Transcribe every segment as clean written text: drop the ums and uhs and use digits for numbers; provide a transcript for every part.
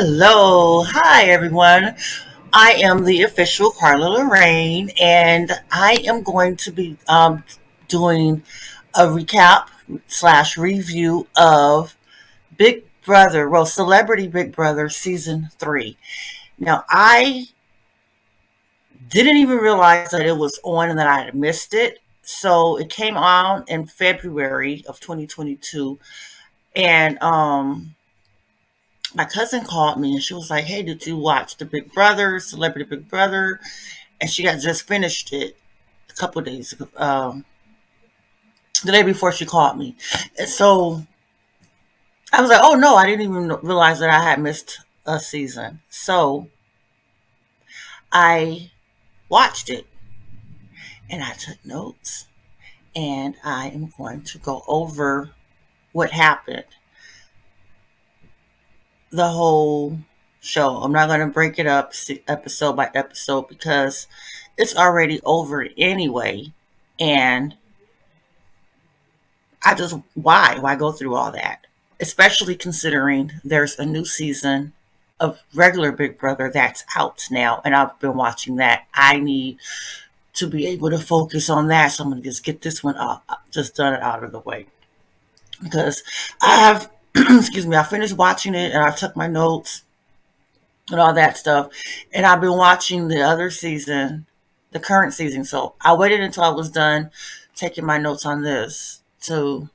Hello, hi everyone. I am the official Carla Lorraine, and I am going to be doing a recap slash review of Big Brother, well, Celebrity Big Brother season 3. Now, I didn't even realize that it was on and that I had missed it. So it came on in February of 2022, and my cousin called me and she was like, "Hey, did you watch the Big Brother, Celebrity Big Brother?" And she had just finished it a couple of days ago, the day before she called me. And so I was like, "Oh no, I didn't even realize that I had missed a season." So I watched it and I took notes and I am going to go over what happened the whole show. I'm not going to break it up episode by episode because it's already over anyway. And I just, why go through all that? Especially considering there's a new season of regular Big Brother that's out now. And I've been watching that. I need to be able to focus on that. So I'm going to just get this one up, just done it out of the way. Because I have, excuse me, I finished watching it and I took my notes and all that stuff. And I've been watching the other season, the current season. So I waited until I was done taking my notes on this to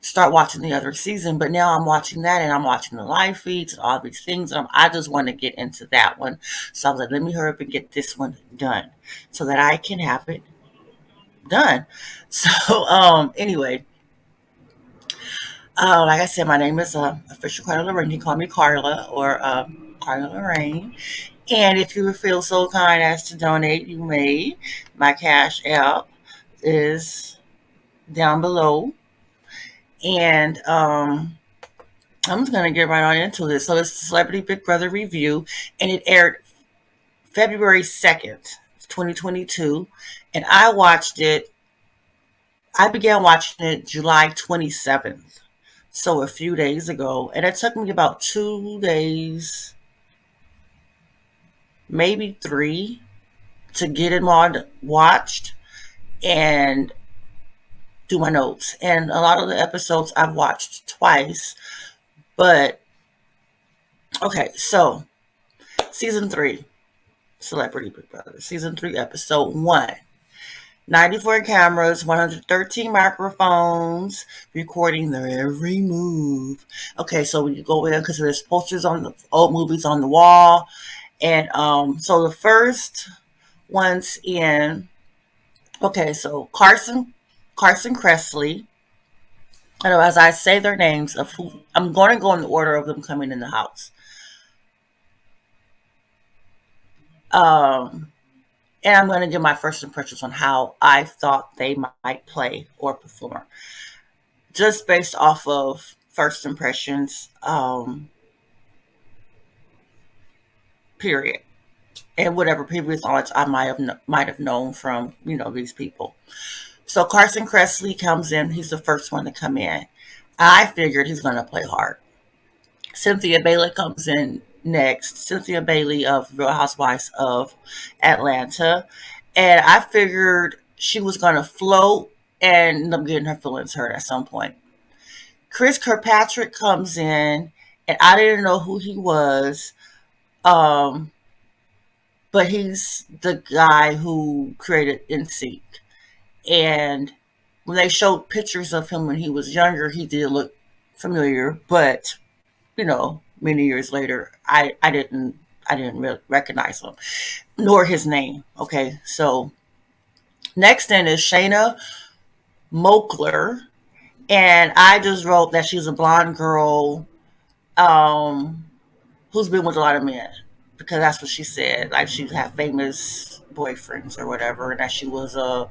start watching the other season. But now I'm watching that and I'm watching the live feeds and all these things. And I just want to get into that one. So I was like, let me hurry up and get this one done so that I can have it done. So anyway, like I said, my name is official Carla Lorraine. You can call me Carla or Carla Lorraine. And if you feel so kind as to donate, you may. My cash app is down below. And I'm just going to get right on into this. So it's the Celebrity Big Brother review, and it aired February 2nd, 2022. And I began watching it July 27th. So a few days ago. And it took me about 2 days, maybe three, to get it all watched and do my notes. And a lot of the episodes I've watched twice. But okay, so season 3, Celebrity Big Brother, season 3, episode 1. 94 cameras, 113 microphones, recording their every move. Okay, so when you go in, because there's posters on the old movies on the wall, and so the first ones in. Okay, so Carson Kressley. I know as I say their names of who I'm going to go in the order of them coming in the house. Um, and I'm going to give my first impressions on how I thought they might play or perform, just based off of first impressions. Period, and whatever previous knowledge I might have known from these people. So Carson Kressley comes in. He's the first one to come in. I figured he's going to play hard. Cynthia Bailey comes in next. Cynthia Bailey of Real Housewives of Atlanta. And I figured she was going to float and end up getting her feelings hurt at some point. Chris Kirkpatrick comes in, and I didn't know who he was, um, but he's the guy who created NSYNC. And when they showed pictures of him when he was younger, he did look familiar, but many years later, I didn't really recognize him, nor his name. Okay, so next in is Shayna Mokler, and I just wrote that she's a blonde girl um, who's been with a lot of men because that's what she said. Like she's had famous boyfriends or whatever, and that she was a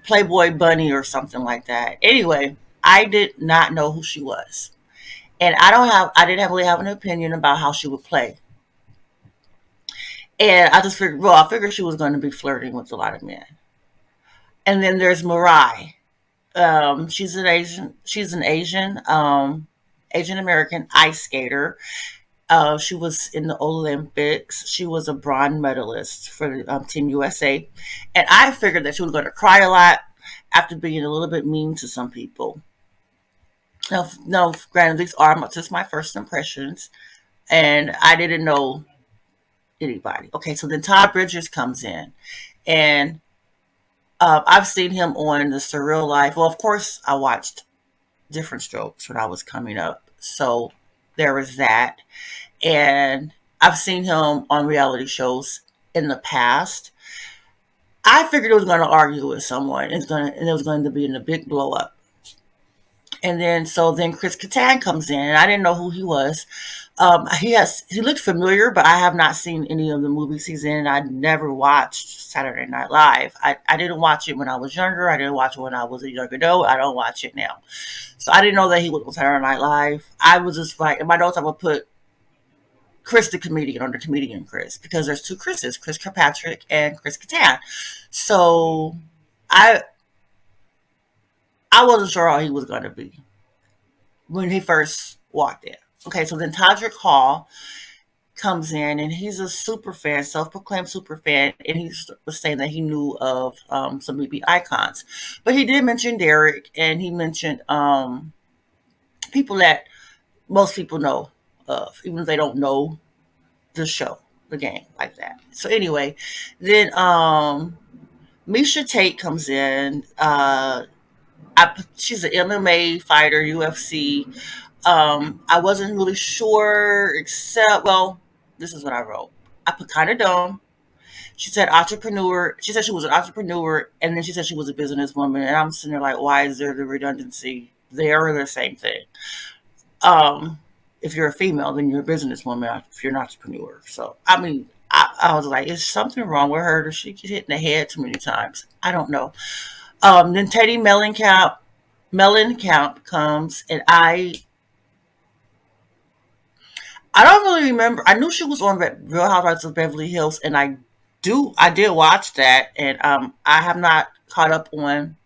Playboy bunny or something like that. Anyway, I did not know who she was. And I didn't really have an opinion about how she would play. And I just figured, well, I figured she was going to be flirting with a lot of men. And then there's Mariah. She's an Asian. She's an Asian. Asian American ice skater. She was in the Olympics. She was a bronze medalist for Team USA. And I figured that she was going to cry a lot after being a little bit mean to some people. Now, no, granted, these are just my first impressions, and I didn't know anybody. Okay, so then Todd Bridges comes in, and I've seen him on The Surreal Life. Well, of course, I watched Different Strokes when I was coming up, so there was that. And I've seen him on reality shows in the past. I figured it was going to argue with someone, and it was going to be in a big blow up. And then so then Chris Kattan comes in, and I didn't know who he was. He looked familiar, but I have not seen any of the movies he's in. I never watched Saturday Night Live. I didn't watch it when I was younger. I didn't watch it when I was a young adult. I don't watch it now. So I didn't know that he was on Saturday Night Live. I was just like, in my notes, I would put Chris the comedian or the comedian Chris, because there's two Chris's, Chris Kirkpatrick and Chris Kattan. So I I wasn't sure how he was going to be when he first walked in. Okay, so then Todrick Hall comes in, and he's a super fan, self-proclaimed super fan, and he was saying that he knew of some movie icons, but he did mention Derek, and he mentioned people that most people know of, even if they don't know the show, the game, like that. So anyway, then Misha Tate comes in. She's an MMA fighter, UFC. I wasn't really sure, except, well, this is what I wrote. I put kind of dumb. She said entrepreneur. She said she was an entrepreneur, and then she said she was a businesswoman. And I'm sitting there like, why is there the redundancy? They are the same thing. Um, if you're a female, then you're a businesswoman. If you're an entrepreneur, so I mean, I was like, is something wrong with her? Does she get hit in the head too many times? I don't know. Then Teddy Mellencamp comes, and I don't really remember. I knew she was on Real Housewives of Beverly Hills, and I did watch that, and I have not caught up on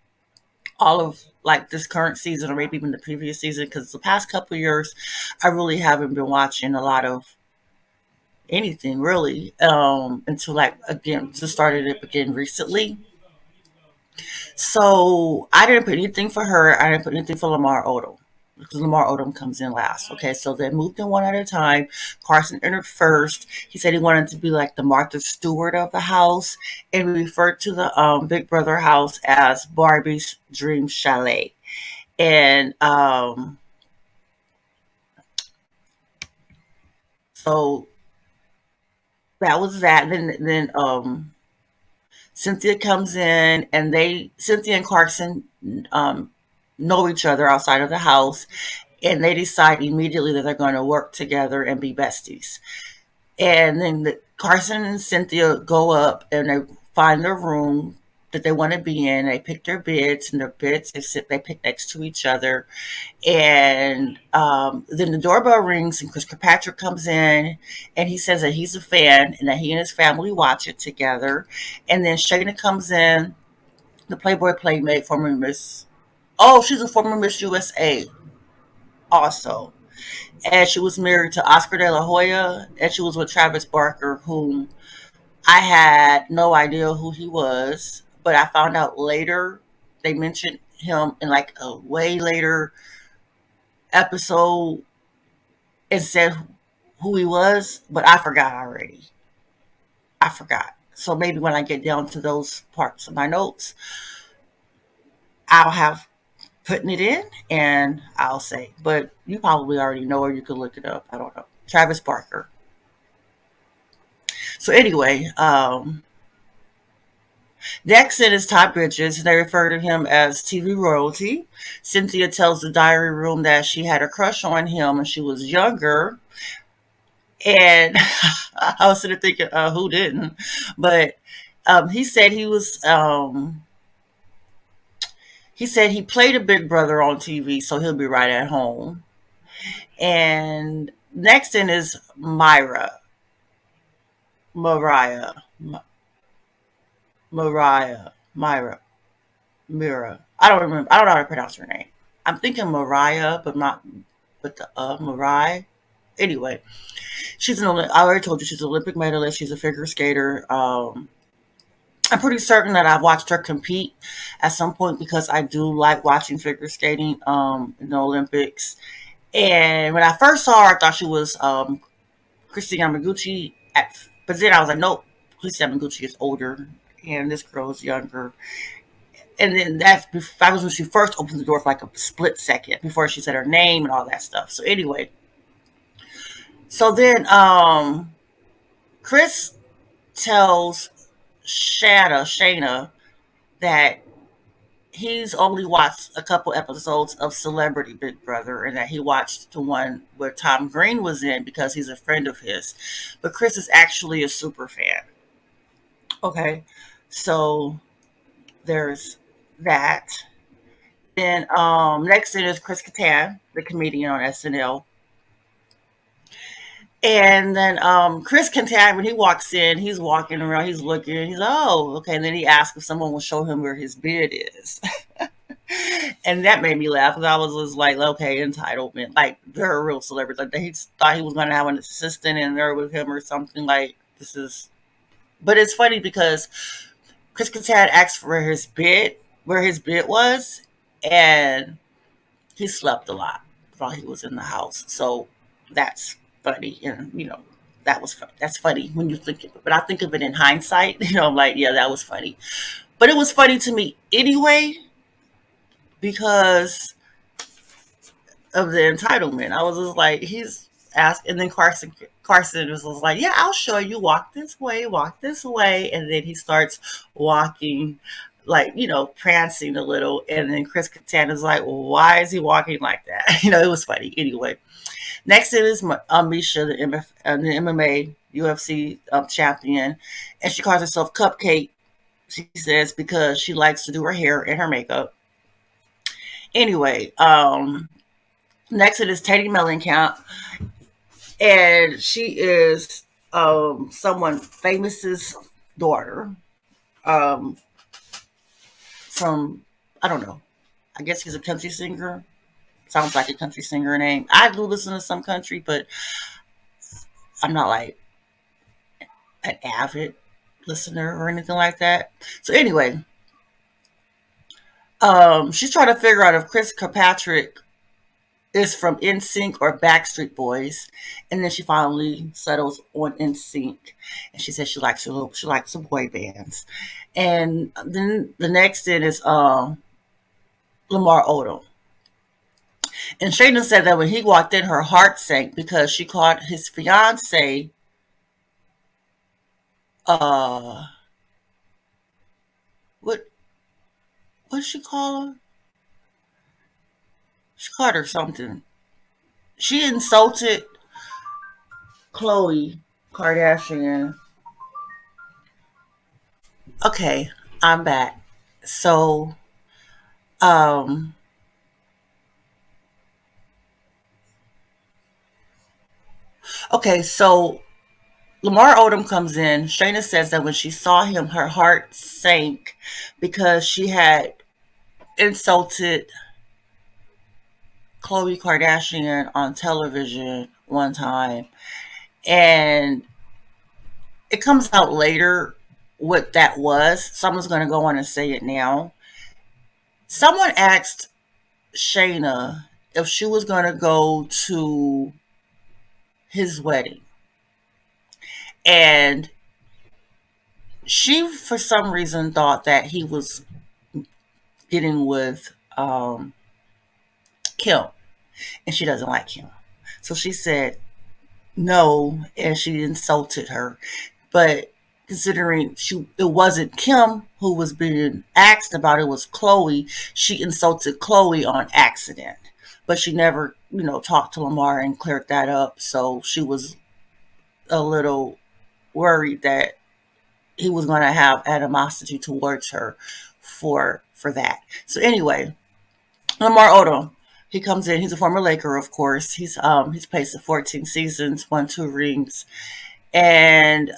all of like this current season or maybe even the previous season, because the past couple of years I really haven't been watching a lot of anything really until like again just started it again recently. So I didn't put anything for her. I didn't put anything for Lamar Odom because Lamar Odom comes in last. Okay, so they moved in one at a time. Carson entered first. He said he wanted to be like the Martha Stewart of the house, and we referred to the Big Brother house as Barbie's Dream Chalet. And so that was that. Then Cynthia comes in, and Cynthia and Carson um, know each other outside of the house, and they decide immediately that they're going to work together and be besties. And then Carson and Cynthia go up and they find their room that they want to be in. They pick their beds, and their beds they pick next to each other. And then the doorbell rings, and Chris Kirkpatrick comes in, and he says that he's a fan and that he and his family watch it together. And then Shayna comes in, the Playboy playmate, former Miss. Oh, she's a former Miss USA also. And she was married to Oscar De La Hoya, and she was with Travis Barker, whom I had no idea who he was, but I found out later. They mentioned him in like a way later episode and said who he was, but I forgot already. I forgot. So maybe when I get down to those parts of my notes, I'll have putting it in and I'll say. But you probably already know, or you could look it up. I don't know. Travis Barker. So anyway, next in is Todd Bridges, and they refer to him as TV royalty. Cynthia tells the diary room that she had a crush on him when she was younger. And I was sort of thinking, who didn't? But he said he said he played a big brother on TV, so he'll be right at home. And next in is Mariah, Myra, Mira. I don't remember. I don't know how to pronounce her name. I'm thinking Mariah, but not. with the Mariah. Anyway, I already told you she's an Olympic medalist. She's a figure skater. I'm pretty certain that I've watched her compete at some point because I do like watching figure skating in the Olympics. And when I first saw her, I thought she was Christy Yamaguchi. But then I was like, nope, Christy Yamaguchi is older, and this girl is younger. And then that was when she first opened the door for like a split second before she said her name and all that stuff. So anyway, so then Chris tells Shayna that he's only watched a couple episodes of Celebrity Big Brother and that he watched the one where Tom Green was in because he's a friend of his. But Chris is actually a super fan. Okay. So there's that. Then next in is Chris Kattan, the comedian on SNL. And then Chris Kattan, when he walks in, he's walking around, he's looking, he's oh, okay. And then he asks if someone will show him where his bed is. And that made me laugh because I was just like, okay, entitlement. Like they're a real celebrity. Like he thought he was gonna have an assistant in there with him or something. Like this is but it's funny because Chris Kattan asked for where his bed was, and he slept a lot while he was in the house. So that's funny, and that's funny when you think of it. But I think of it in hindsight. I'm like, yeah, that was funny. But it was funny to me anyway because of the entitlement. I was just like, he's asked, and then Carson was like, yeah, I'll show you. Walk this way, and then he starts walking, like prancing a little, and then Chris Kattan is like, well, why is he walking like that? It was funny. Anyway, next it is Misha, the MMA UFC champion, and she calls herself Cupcake. She says because she likes to do her hair and her makeup. Anyway, next it is Teddy Mellencamp, and she is someone famous's daughter um, from I don't know. I guess he's a country singer. Sounds like a country singer name. I do listen to some country, but I'm not like an avid listener or anything like that. So anyway, she's trying to figure out if Chris Kirkpatrick is from NSYNC or Backstreet Boys, and then she finally settles on NSYNC, and she says she likes some boy bands, and then the next in is Lamar Odom, and Shayna said that when he walked in, her heart sank because she called his fiance uh what what did she call her? She called her something. She insulted Khloe Kardashian. Okay, I'm back. So, um, okay, so Lamar Odom comes in. Shayna says that when she saw him, her heart sank because she had insulted Khloe Kardashian on television one time. And it comes out later what that was. Someone's going to go on and say it now. Someone asked Shayna if she was going to go to his wedding. And she, for some reason, thought that he was getting with Kim, and she doesn't like him. So she said no, and she insulted her. But considering it wasn't Kim who was being asked about, it was Khloe, she insulted Khloe on accident. But she never, talked to Lamar and cleared that up. So she was a little worried that he was going to have animosity towards her for that. So anyway, Lamar Odom, he comes in. He's a former Laker, of course. He's played for 14 seasons, won 2 rings, and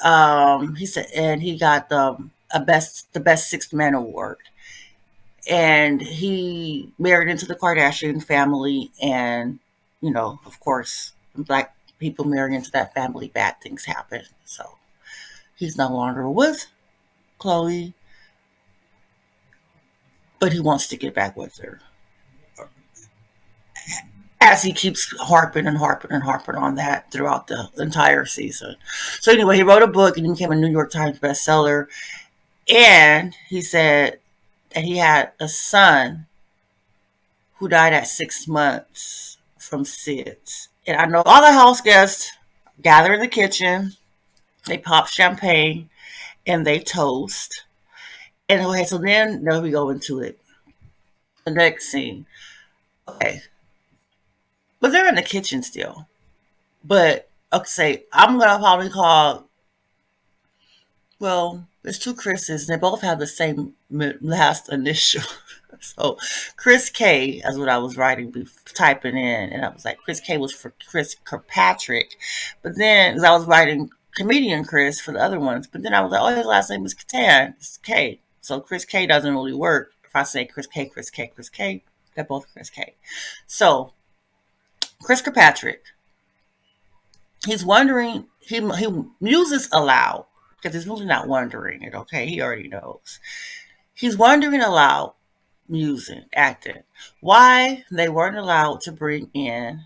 he said, and he got the best sixth man award. And he married into the Kardashian family, and of course, black people marry into that family, bad things happen. So he's no longer with Chloe, but he wants to get back with her. As he keeps harping and harping and harping on that throughout the entire season. So anyway, he wrote a book and he became a New York Times bestseller. And he said that he had a son who died at 6 months from SIDS. And I know all the house guests gather in the kitchen, they pop champagne, and they toast. And okay, so then we go into it. The next scene. Okay. But they're in the kitchen still. But okay, say I'm gonna probably call. Well, there's two Chris's. And they both have the same last initial. So Chris K, that's what I was typing in, and I was like, Chris K was for Chris Kirkpatrick, but then because I was writing comedian Chris for the other ones, but then I was like, oh, his last name is Catan, it's K, so Chris K doesn't really work. If I say Chris K, Chris K, Chris K, they're both Chris K. So Chris Kirkpatrick, he's wondering, he muses aloud because he's really not wondering it. Okay, he already knows. He's wondering aloud, musing, acting, why they weren't allowed to bring in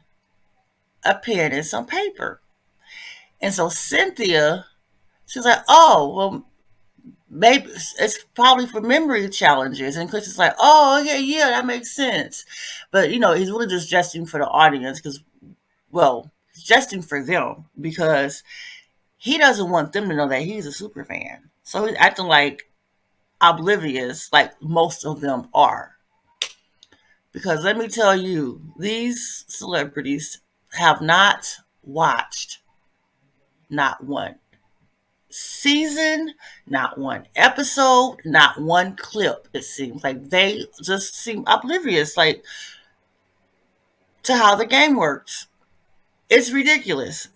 a pen and some paper. And so Cynthia, she's like, oh, well, maybe it's probably for memory challenges. And Chris is like, oh, okay, yeah, that makes sense. But, he's really just jesting for the audience because, well, he's jesting for them because he doesn't want them to know that he's a super fan. So he's acting like oblivious, like most of them are. Because let me tell you, these celebrities have not watched not one season, not one episode, not one clip. It seems like they just seem oblivious, like to how the game works. It's ridiculous.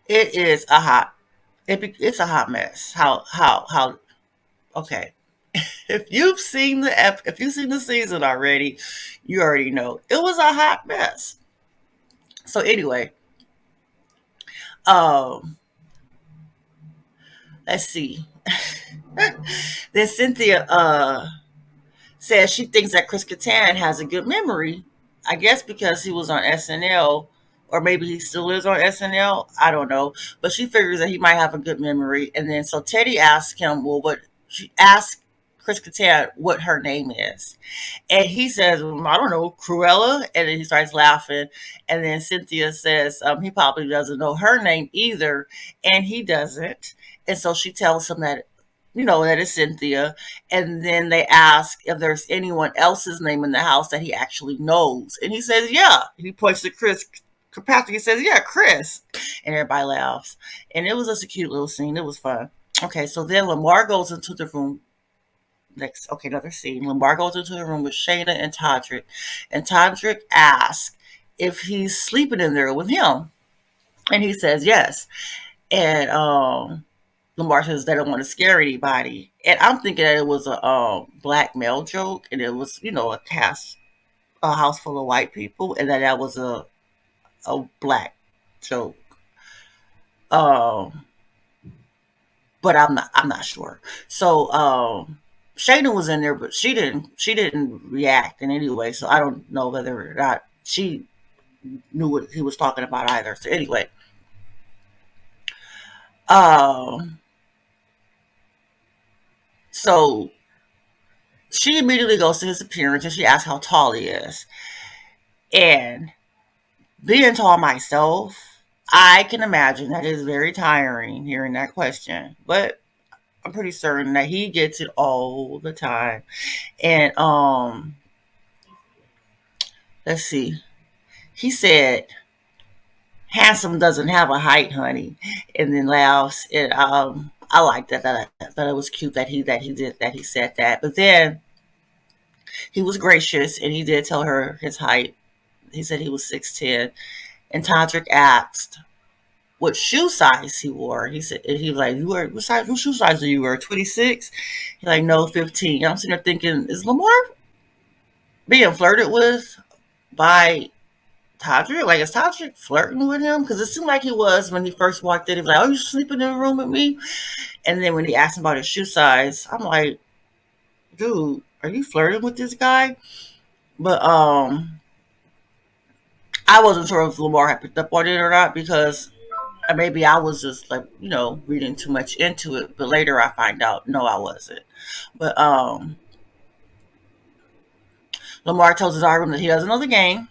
It is a hot. It's a hot mess. How? Okay. If you've seen the season already, you already know it was a hot mess. So anyway, um, let's see. Then Cynthia says she thinks that Chris Kattan has a good memory. I guess because he was on SNL, or maybe he still is on SNL. I don't know, but she figures that he might have a good memory. And then so Teddy asks him, well, what she asked Chris Kattan what her name is. And he says, I don't know, Cruella. And then he starts laughing. And then Cynthia says, he probably doesn't know her name either. And he doesn't. And so she tells him that, that is Cynthia. And then they ask if there's anyone else's name in the house that he actually knows. And he says, yeah. He points to Chris Kirkpatrick. He says, yeah, Chris. And everybody laughs. And it was just a cute little scene. It was fun. Okay, so then Lamar goes into the room. Another scene. Lamar goes into the room with Shayna and Todrick. And Todrick asks if he's sleeping in there with him. And he says yes. And Lamar says they don't want to scare anybody. And I'm thinking that it was a black male joke. And it was, a house full of white people. And that was a black joke. But I'm not sure. So Shayna was in there, but she didn't react in any way. So I don't know whether or not she knew what he was talking about either. So anyway, so she immediately goes to his appearance and she asks how tall he is. And being tall myself, I can imagine that is very tiring hearing that question. But I'm pretty certain that he gets it all the time. And let's see. He said, "Handsome doesn't have a height, honey," and then laughs. And I like that. I thought it was cute that he said that. But then he was gracious and he did tell her his height. He said he was 6'10", and Todrick asked what shoe size he wore. He was like, "You were what shoe size do you wear? 26?" He's like, "No, 15." I'm sitting there thinking, is Lamar being flirted with by Todrick, like, is Todrick flirting with him? Because it seemed like he was when he first walked in. He was like, "Oh, you sleeping in a room with me?" And then when he asked him about his shoe size, I'm like, "Dude, are you flirting with this guy?" But I wasn't sure if Lamar had picked up on it or not because maybe I was just like, reading too much into it. But later I find out, no, I wasn't. But Lamar tells his room that he doesn't know the game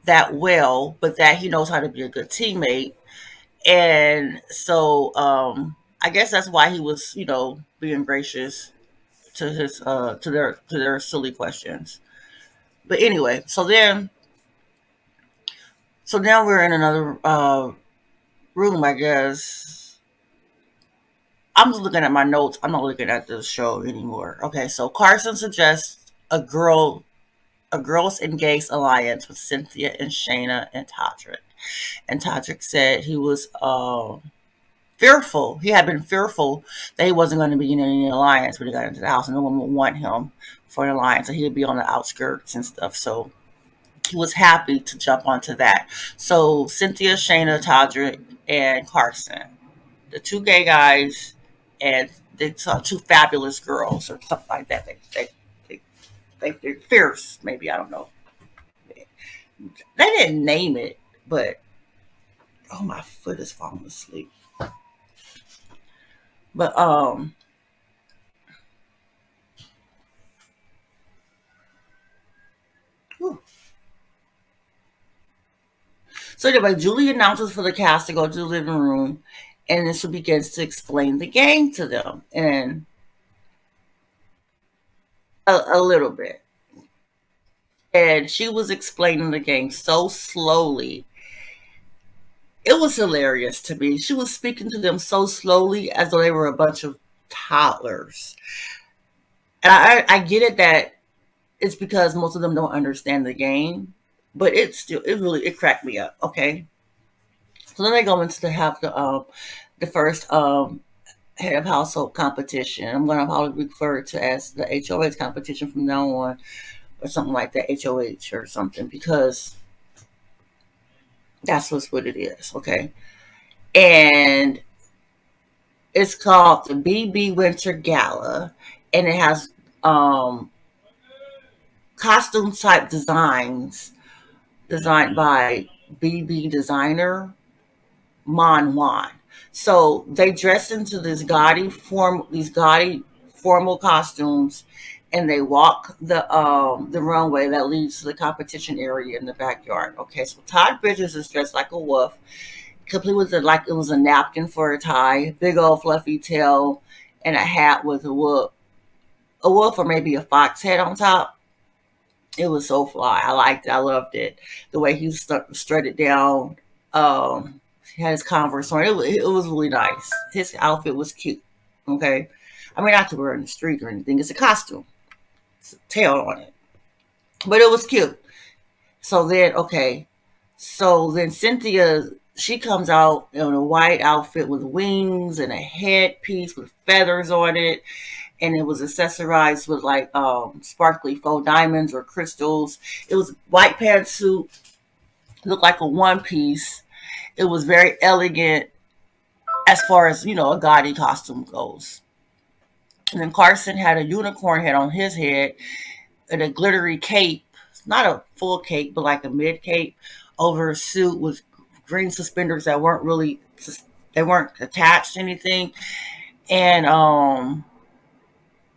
that well, but that he knows how to be a good teammate. And so I guess that's why he was, being gracious to his to their silly questions. But anyway, so now we're in another room, I guess. I'm just looking at my notes. I'm not looking at the show anymore. Okay, so Carson suggests a girls engaged alliance with Cynthia and Shayna and Todrick. And Todrick said he was fearful. He had been fearful that he wasn't going to be in any alliance when he got into the house, and no one would want him for an alliance, and he would be on the outskirts and stuff. So he was happy to jump onto that. So Cynthia, Shayna, Todrick, and Carson, the two gay guys, and they saw two fabulous girls or something like that. They're fierce, maybe, I don't know. They didn't name it, but oh, my foot is falling asleep. But whew. So anyway, Julie announces for the cast to go to the living room, and then she begins to explain the game to them, and a little bit. And she was explaining the game so slowly. It was hilarious to me. She was speaking to them so slowly as though they were a bunch of toddlers. And I get it that it's because most of them don't understand the game, but it cracked me up. Okay, so then they go into the first head of household competition. I'm going to probably refer to as the HOH competition from now on, or something like that, HOH or something, because that's what it is. Okay, and it's called the BB Winter Gala, and it has um, costume type designs designed by BB designer Mon Juan. So they dress into these gaudy formal costumes, and they walk the runway that leads to the competition area in the backyard. Okay, so Todd Bridges is dressed like a wolf, complete with like it was a napkin for a tie, big old fluffy tail, and a hat with a wolf or maybe a fox head on top. It was so fly. I liked it. I loved it. The way he strutted down. He had his Converse on. It was really nice. His outfit was cute. Okay. I mean, not to wear in the street or anything. It's a costume. It's a tail on it. But it was cute. So then, okay. So then Cynthia, she comes out in a white outfit with wings and a headpiece with feathers on it, and it was accessorized with like sparkly faux diamonds or crystals. It was white pantsuit, looked like a one piece. It was very elegant as far as a gaudy costume goes. And then Carson had a unicorn head on his head and a glittery cape, not a full cape, but like a mid cape over a suit with green suspenders that weren't attached to anything, and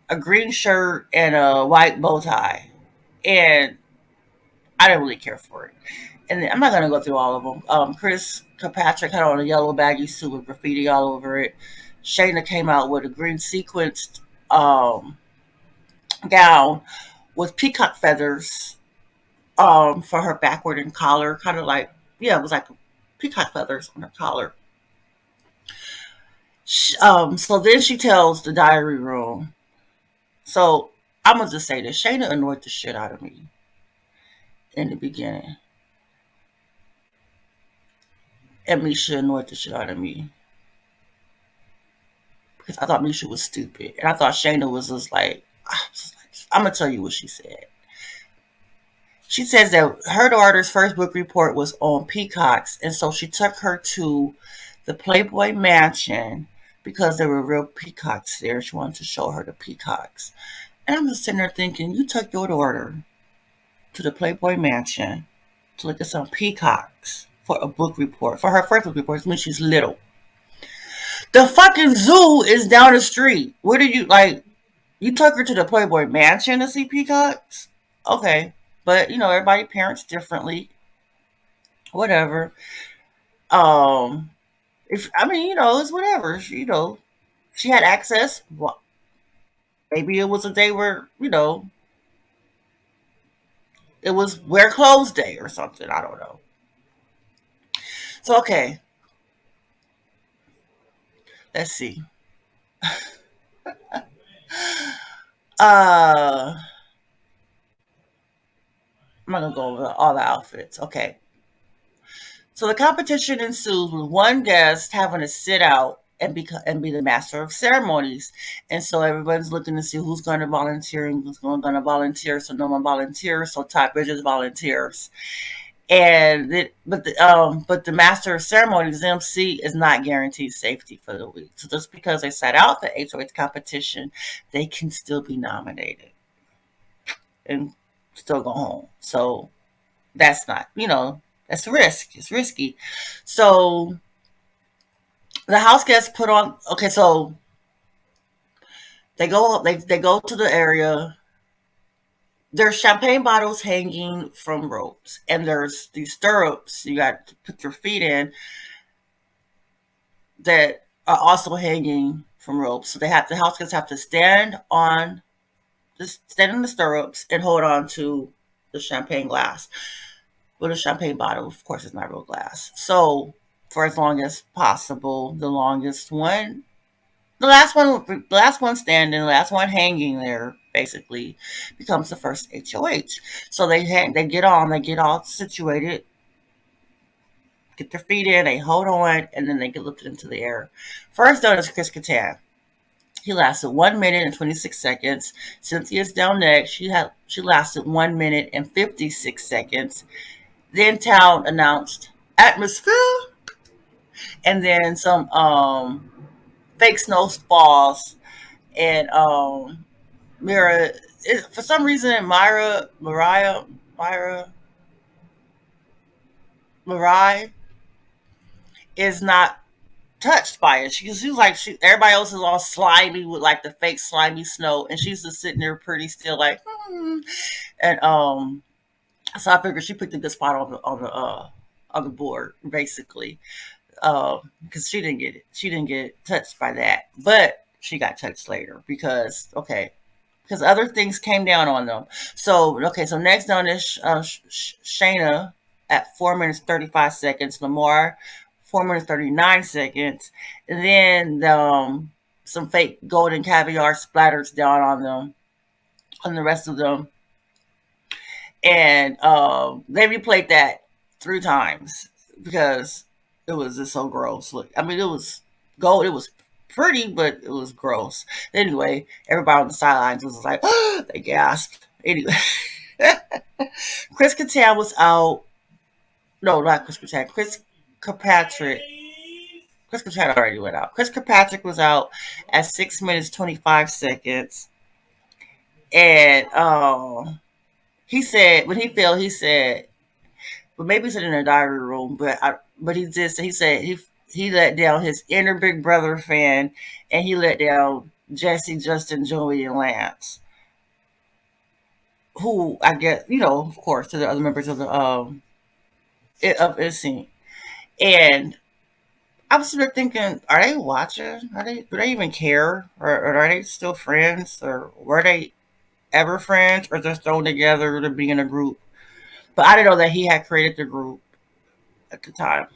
a green shirt and a white bow tie. And I didn't really care for it. And I'm not gonna go through all of them. Chris Kirkpatrick had on a yellow baggy suit with graffiti all over it. Shayna came out with a green sequenced um, gown with peacock feathers for her backward and collar, kind of like, yeah, it was like peacock feathers on her collar. So then she tells the diary room. So I'm gonna just say this: Shayna annoyed the shit out of me in the beginning, and Misha annoyed the shit out of me because I thought Misha was stupid, and I thought Shayna was just like, I'm gonna tell you what she said. She says that her daughter's first book report was on peacocks, and so she took her to the Playboy Mansion because there were real peacocks there. She wanted to show her the peacocks. And I'm just sitting there thinking, you took your daughter to the Playboy Mansion to look at some peacocks for a book report, for her first book report, when she's little. The fucking zoo is down the street. What are you like? You took her to the Playboy Mansion to see peacocks? Okay. But everybody parents differently. Whatever. Um if I mean, it's whatever. She had access. Well, maybe it was a day where, it was wear clothes day or something. I don't know. So okay, let's see. Uh I'm not gonna go over all the outfits. Okay. So the competition ensues with one guest having to sit out and be the master of ceremonies, and so everyone's looking to see who's going to volunteer and who's going to volunteer. So no one volunteers. So Todd Bridges volunteers, but the master of ceremonies (MC) is not guaranteed safety for the week. So just because they sat out the HOH competition, they can still be nominated and still go home. So that's not, that's a risk. It's risky. So the house guests put on. Okay, so they go to the area. There's champagne bottles hanging from ropes, and there's these stirrups you got to put your feet in that are also hanging from ropes. So the house guests have to stand in the stirrups and hold on to the champagne glass. But a champagne bottle, of course, is not real glass. So for as long as possible, the last one standing, the last one hanging there, basically becomes the first HOH. So they get all situated, get their feet in, they hold on, and then they get lifted into the air. First done is Chris Kattan. He lasted 1 minute and 26 seconds. Cynthia's down next. She lasted 1 minute and 56 seconds. Then Town announced atmosphere, and then some fake snow falls, and Mira. For some reason, Mariah is not touched by it. She's like everybody else is all slimy with like the fake slimy snow, and she's just sitting there pretty still, like, and so I figured she picked a good spot on the board, basically, because she didn't get touched by that, but she got touched later because other things came down on them. So okay, so next down is Shayna at 4 minutes 35 seconds, Lamar 4 minutes 39 seconds, and then some fake golden caviar splatters down on the rest of them, and they replayed that 3 times because it was just so gross. Look, I mean, it was gold. It was pretty, but it was gross. Anyway, everybody on the sidelines was like, they gasped. Anyway, Chris Kattan was out. No, not Chris Kattan. Chris Kirkpatrick. Chris Kattan already went out. Chris Kirkpatrick was out at 6 minutes 25 seconds, and he said when he fell, he said, but maybe it's in a diary room, but he did say, he said he let down his inner Big Brother fan, and he let down Jesse, Justin, Joey, and Lance, who I guess, of course, to the other members of the of his scene. And I was sort of thinking, are they watching? Do they even care, or are they still friends, or were they ever friends, or just thrown together to be in a group? But I didn't know that he had created the group at the time.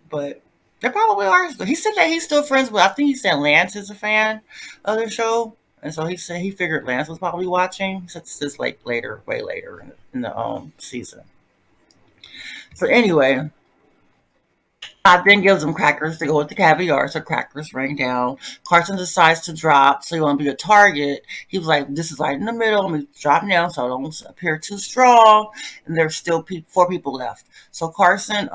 But they probably are. He said that he's still friends with. I think he said Lance is a fan of the show, and so he said he figured Lance was probably watching. Since this like later, way later in the season. So anyway, Todd then gives him crackers to go with the caviar, so crackers rain down. Carson decides to drop, so he want to be a target. He was like, "This is right in the middle. I'm gonna drop down, so I don't appear too strong." And there's still four people left. So Carson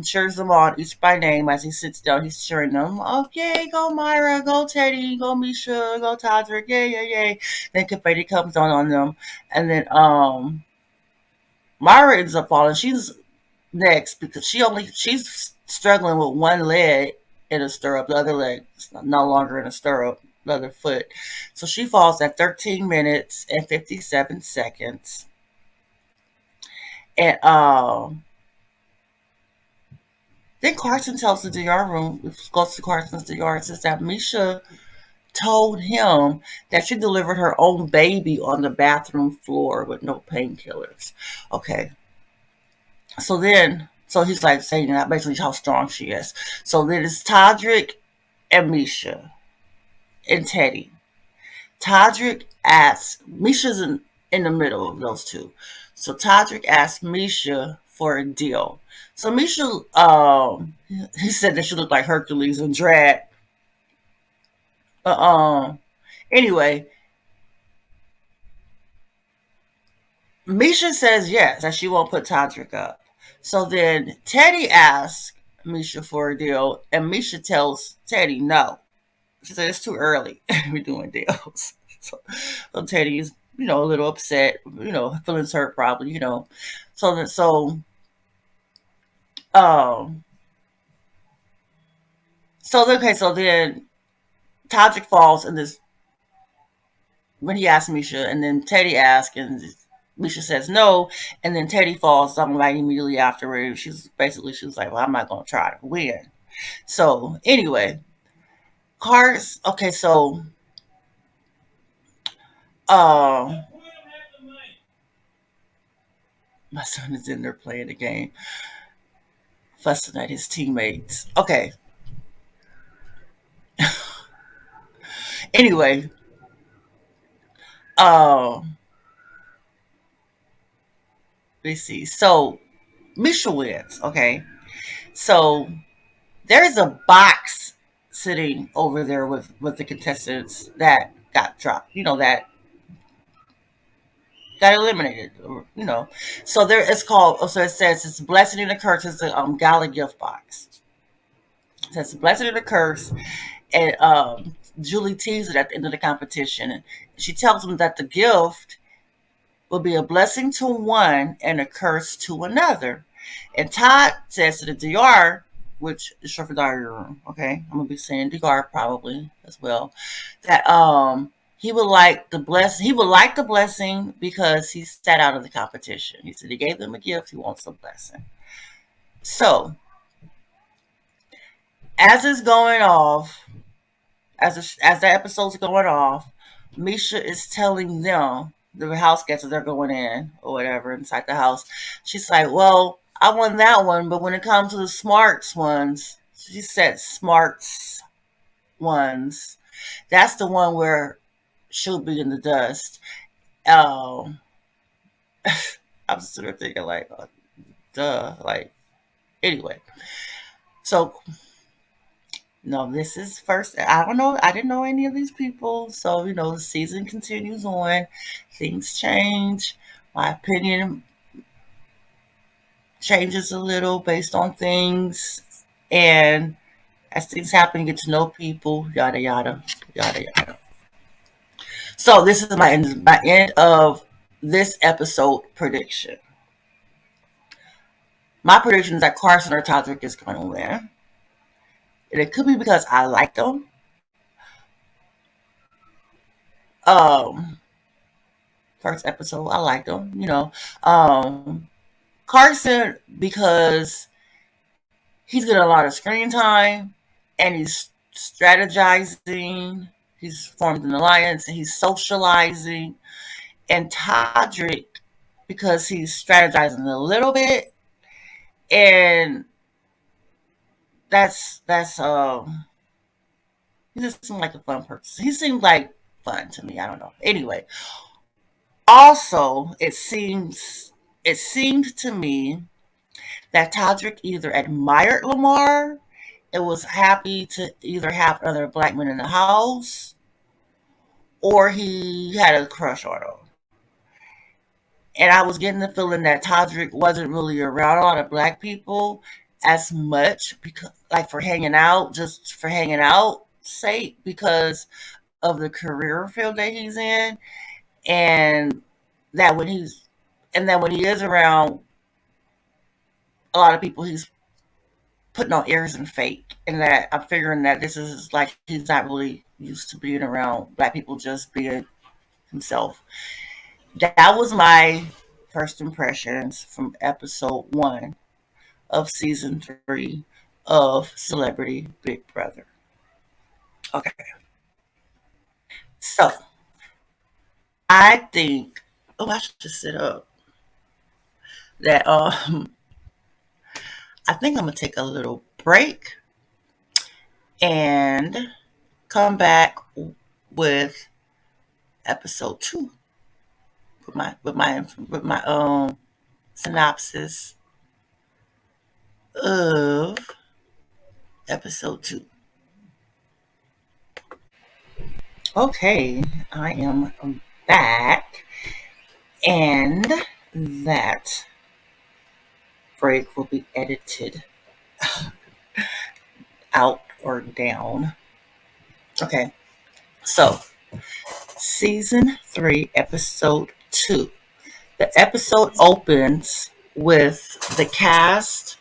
cheers them on each by name as he sits down. He's cheering them. Oh yay, go Myra, go Teddy, go Misha, go Todrick, yay, yay, yay. Then confetti comes on them, and then Myra ends up falling. She's next because she's struggling with one leg in a stirrup, the other leg is no longer in a stirrup, the other foot. So she falls at 13 minutes and 57 seconds. And then Carson tells the DR room, goes to Carson's DR and says that Misha told him that she delivered her own baby on the bathroom floor with no painkillers. Okay, so he's like saying that basically how strong she is. So then it's Todrick and Misha and Teddy. Todrick asks, Misha's in the middle of those two. So Todrick asked Misha for a deal. So Misha, he said that she looked like Hercules and drag. But anyway, Misha says yes, that she won't put Todrick up. So then Teddy asks Misha for a deal, and Misha tells Teddy no. She said it's too early. We're doing deals. So Teddy is, a little upset, feelings hurt probably, So um so then Todrick falls in this when he asks Misha, and then Teddy asks, and Misha says no, and then Teddy falls something right immediately afterwards. She was like, well, I'm not gonna try to win. So anyway, cars. Okay, so um, my son is in there playing the game, fussing at his teammates. Okay, anyway, um, let's see. So Misha wins. Okay, so there's a box sitting over there with the contestants that got dropped. That got eliminated. So there it's called. So it says it's blessing and a curse. It's a gala gift box. It says blessing and a curse, and Julie teases it at the end of the competition. She tells them that the gift will be a blessing to one and a curse to another. And Todd says to the DR, which is short for diary room, okay? I'm gonna be saying DR probably as well, that he would like the blessing because he sat out of the competition. He said he gave them a gift, he wants a blessing. So as it's going off, as the episode's going off, Misha is telling them, the house guests that they're going in or whatever inside the house. She's like, "Well, I won that one, but when it comes to the smarts ones," she said, "Smarts ones. That's the one where she'll be in the dust." Um, I'm sort of thinking like, duh, like anyway. So no, this is first. I don't know. I didn't know any of these people. So, the season continues on. Things change. My opinion changes a little based on things. And as things happen, you get to know people, yada, yada, yada, yada. So, this is my end of this episode prediction. My prediction is that Carson or Todrick is going to win. And it could be because I like them. Um, First episode, I liked them. Carson because he's getting a lot of screen time and he's strategizing. He's formed an alliance and he's socializing. And Todrick because he's strategizing a little bit, and that's he just seemed like a fun person. He seemed like fun to me. I don't know. Anyway, also it seemed to me that Todrick either admired Lamar and was happy to either have another black man in the house, or he had a crush on him. And I was getting the feeling that Todrick wasn't really around a lot of black people as much, because like for hanging out, just for hanging out sake, because of the career field that he's in. And that when he's and that when he is around a lot of people, he's putting on airs and fake. And that I'm figuring that this is like he's not really used to being around black people, just being himself. That was my first impressions from episode 1 of season 3 of Celebrity Big Brother. Okay, so I think, oh, I should just sit up. That I think I'm gonna take a little break and come back with episode 2 with my synopsis of episode 2. Okay, I am back, and that break will be edited out or down. Okay, so season 3, episode 2. The episode opens with the cast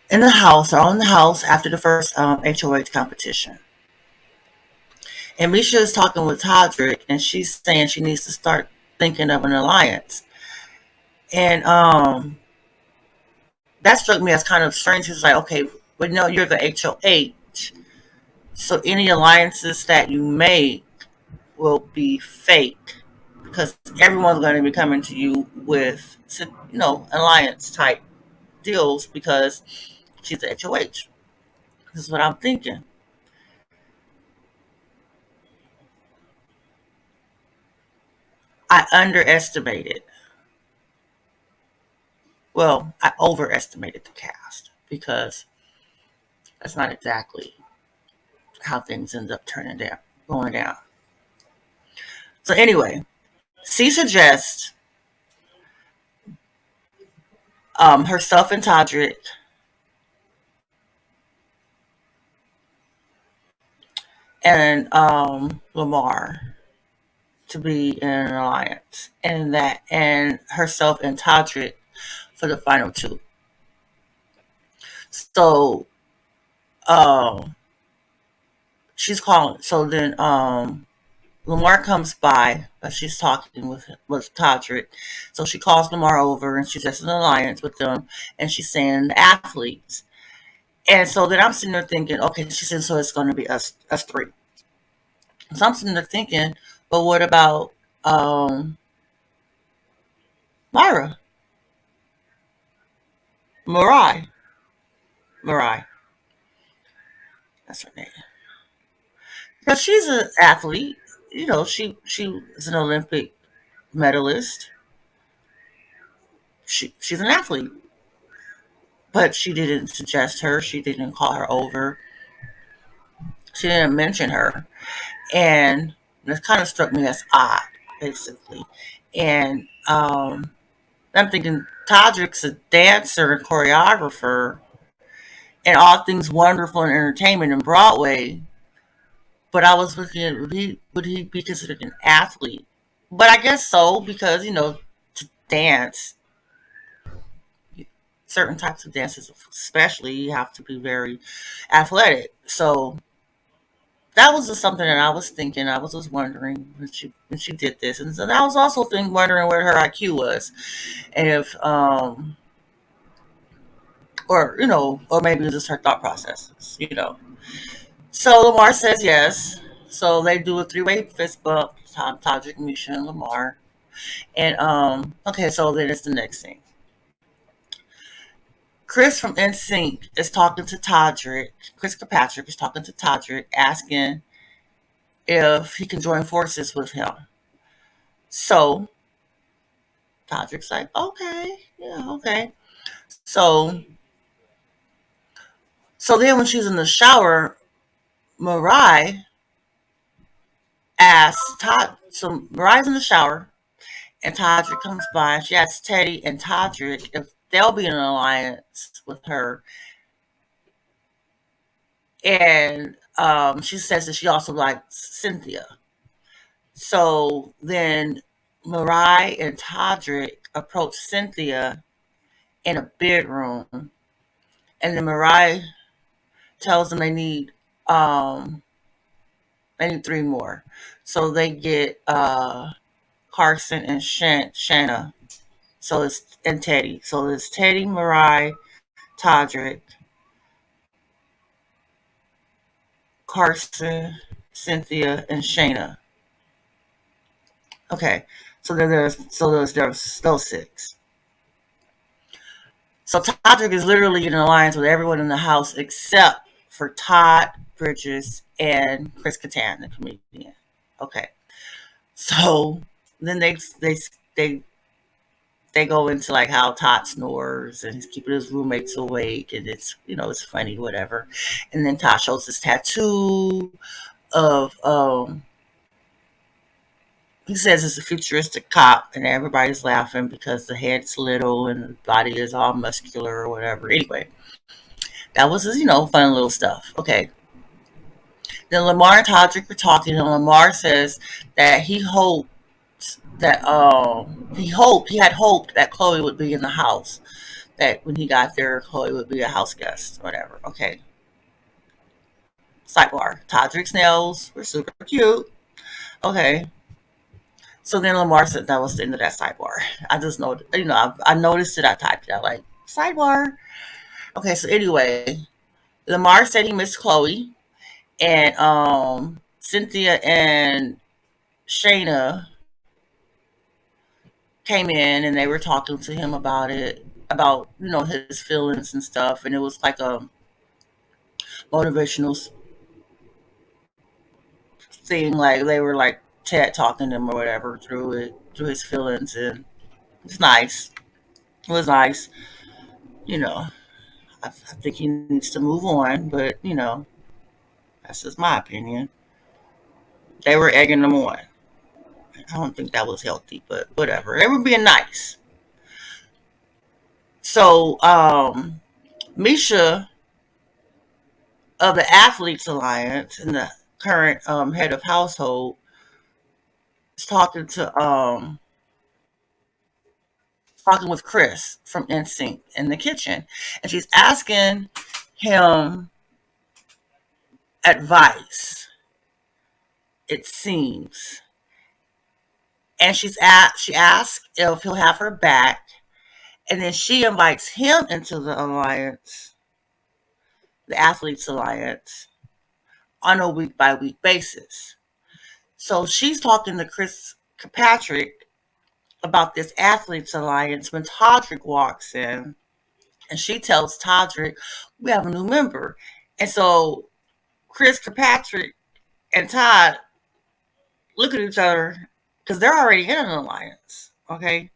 in the house, or on the house after the first HOH competition. And Misha is talking with Todrick, and she's saying she needs to start thinking of an alliance. And that struck me as kind of strange. It's like, okay, but no, you're the HOH. So any alliances that you make will be fake, because everyone's going to be coming to you with, alliance type deals because she's the HOH. This is what I'm thinking. I underestimated, well, I overestimated the cast, because that's not exactly how things end up going down. So anyway, she suggests herself and Todrick and Lamar to be in an alliance, and herself and Todrick for the final 2. So um, she's calling. So then Lamar comes by, but she's talking with Todrick. So she calls Lamar over, and she's just an alliance with them, and she's saying the athletes. And so then I'm sitting there thinking, okay, she said, so it's going to be us 3. So I'm sitting there thinking, but what about Myra, Mariah, Mariah? That's her name. But she's an athlete. She is an Olympic medalist. She's an athlete, but she didn't suggest her. She didn't call her over. She didn't mention her, and it kind of struck me as odd, basically. And I'm thinking Todrick's a dancer and choreographer, and all things wonderful and entertainment in Broadway. But I was looking at, would he be considered an athlete? But I guess so, because to dance, certain types of dances, especially, you have to be very athletic. So that was just something that I was thinking. I was just wondering when she did this, and so I was also wondering where her IQ was, and if or maybe it was just her thought processes. So Lamar says yes. So they do a 3-way fist bump: Todrick, Misha, and Lamar. And okay, so then it's the next thing. Chris from NSYNC is talking to Todrick. Chris Kirkpatrick is talking to Todrick, asking if he can join forces with him. So Todrick's like, okay, yeah, okay. So, so then when she's in the shower, Mariah asks Todd. So Mariah's in the shower, and Todrick comes by. And she asks Teddy and Todrick if they'll be in an alliance with her, and she says that she also likes Cynthia. So then Mariah and Todrick approach Cynthia in a bedroom, and then Mariah tells them um they need three more. So they get Carson and Shanna. So it's and Teddy. So it's Teddy, Mariah, Todrick, Carson, Cynthia, and Shayna. Okay. So there's those six. So Todrick is literally in an alliance with everyone in the house except for Todd Bridges and Chris Kattan, the comedian. Okay. So then they they go into like how Todd snores and he's keeping his roommates awake and it's it's funny, whatever. And then Todd shows this tattoo of he says it's a futuristic cop and everybody's laughing because the head's little and the body is all muscular or whatever. Anyway, that was his, fun little stuff. Okay. Then Lamar and Todrick were talking and Lamar says that he had hoped that Chloe would be in the house. That when he got there, Chloe would be a house guest, whatever. Okay. Sidebar. Todrick's nails were super cute. Okay. So then Lamar said that was the end of that sidebar. I just know, I noticed it. I typed it out like sidebar. Okay. So anyway, Lamar said he missed Chloe, and Cynthia and Shayna came in and they were talking to him about it, about his feelings and stuff, and it was like a motivational thing. Like they were like TED talking to him or whatever through his feelings, and it's nice. It was nice, you know. I think he needs to move on, but that's just my opinion. They were egging him on. I don't think that was healthy, but whatever. They were being nice. So, Misha of the Athletes Alliance and the current head of household is talking with Chris from NSYNC in the kitchen, and she's asking him advice. It seems, and she asks if he'll have her back, and then she invites him into the alliance, the Athletes Alliance, on a week by week basis. So she's talking to Chris Kirkpatrick about this Athletes Alliance when Todrick walks in, and she tells Todrick, "We have a new member." And so Chris Kirkpatrick and Todd look at each other because they're already in an alliance. Okay,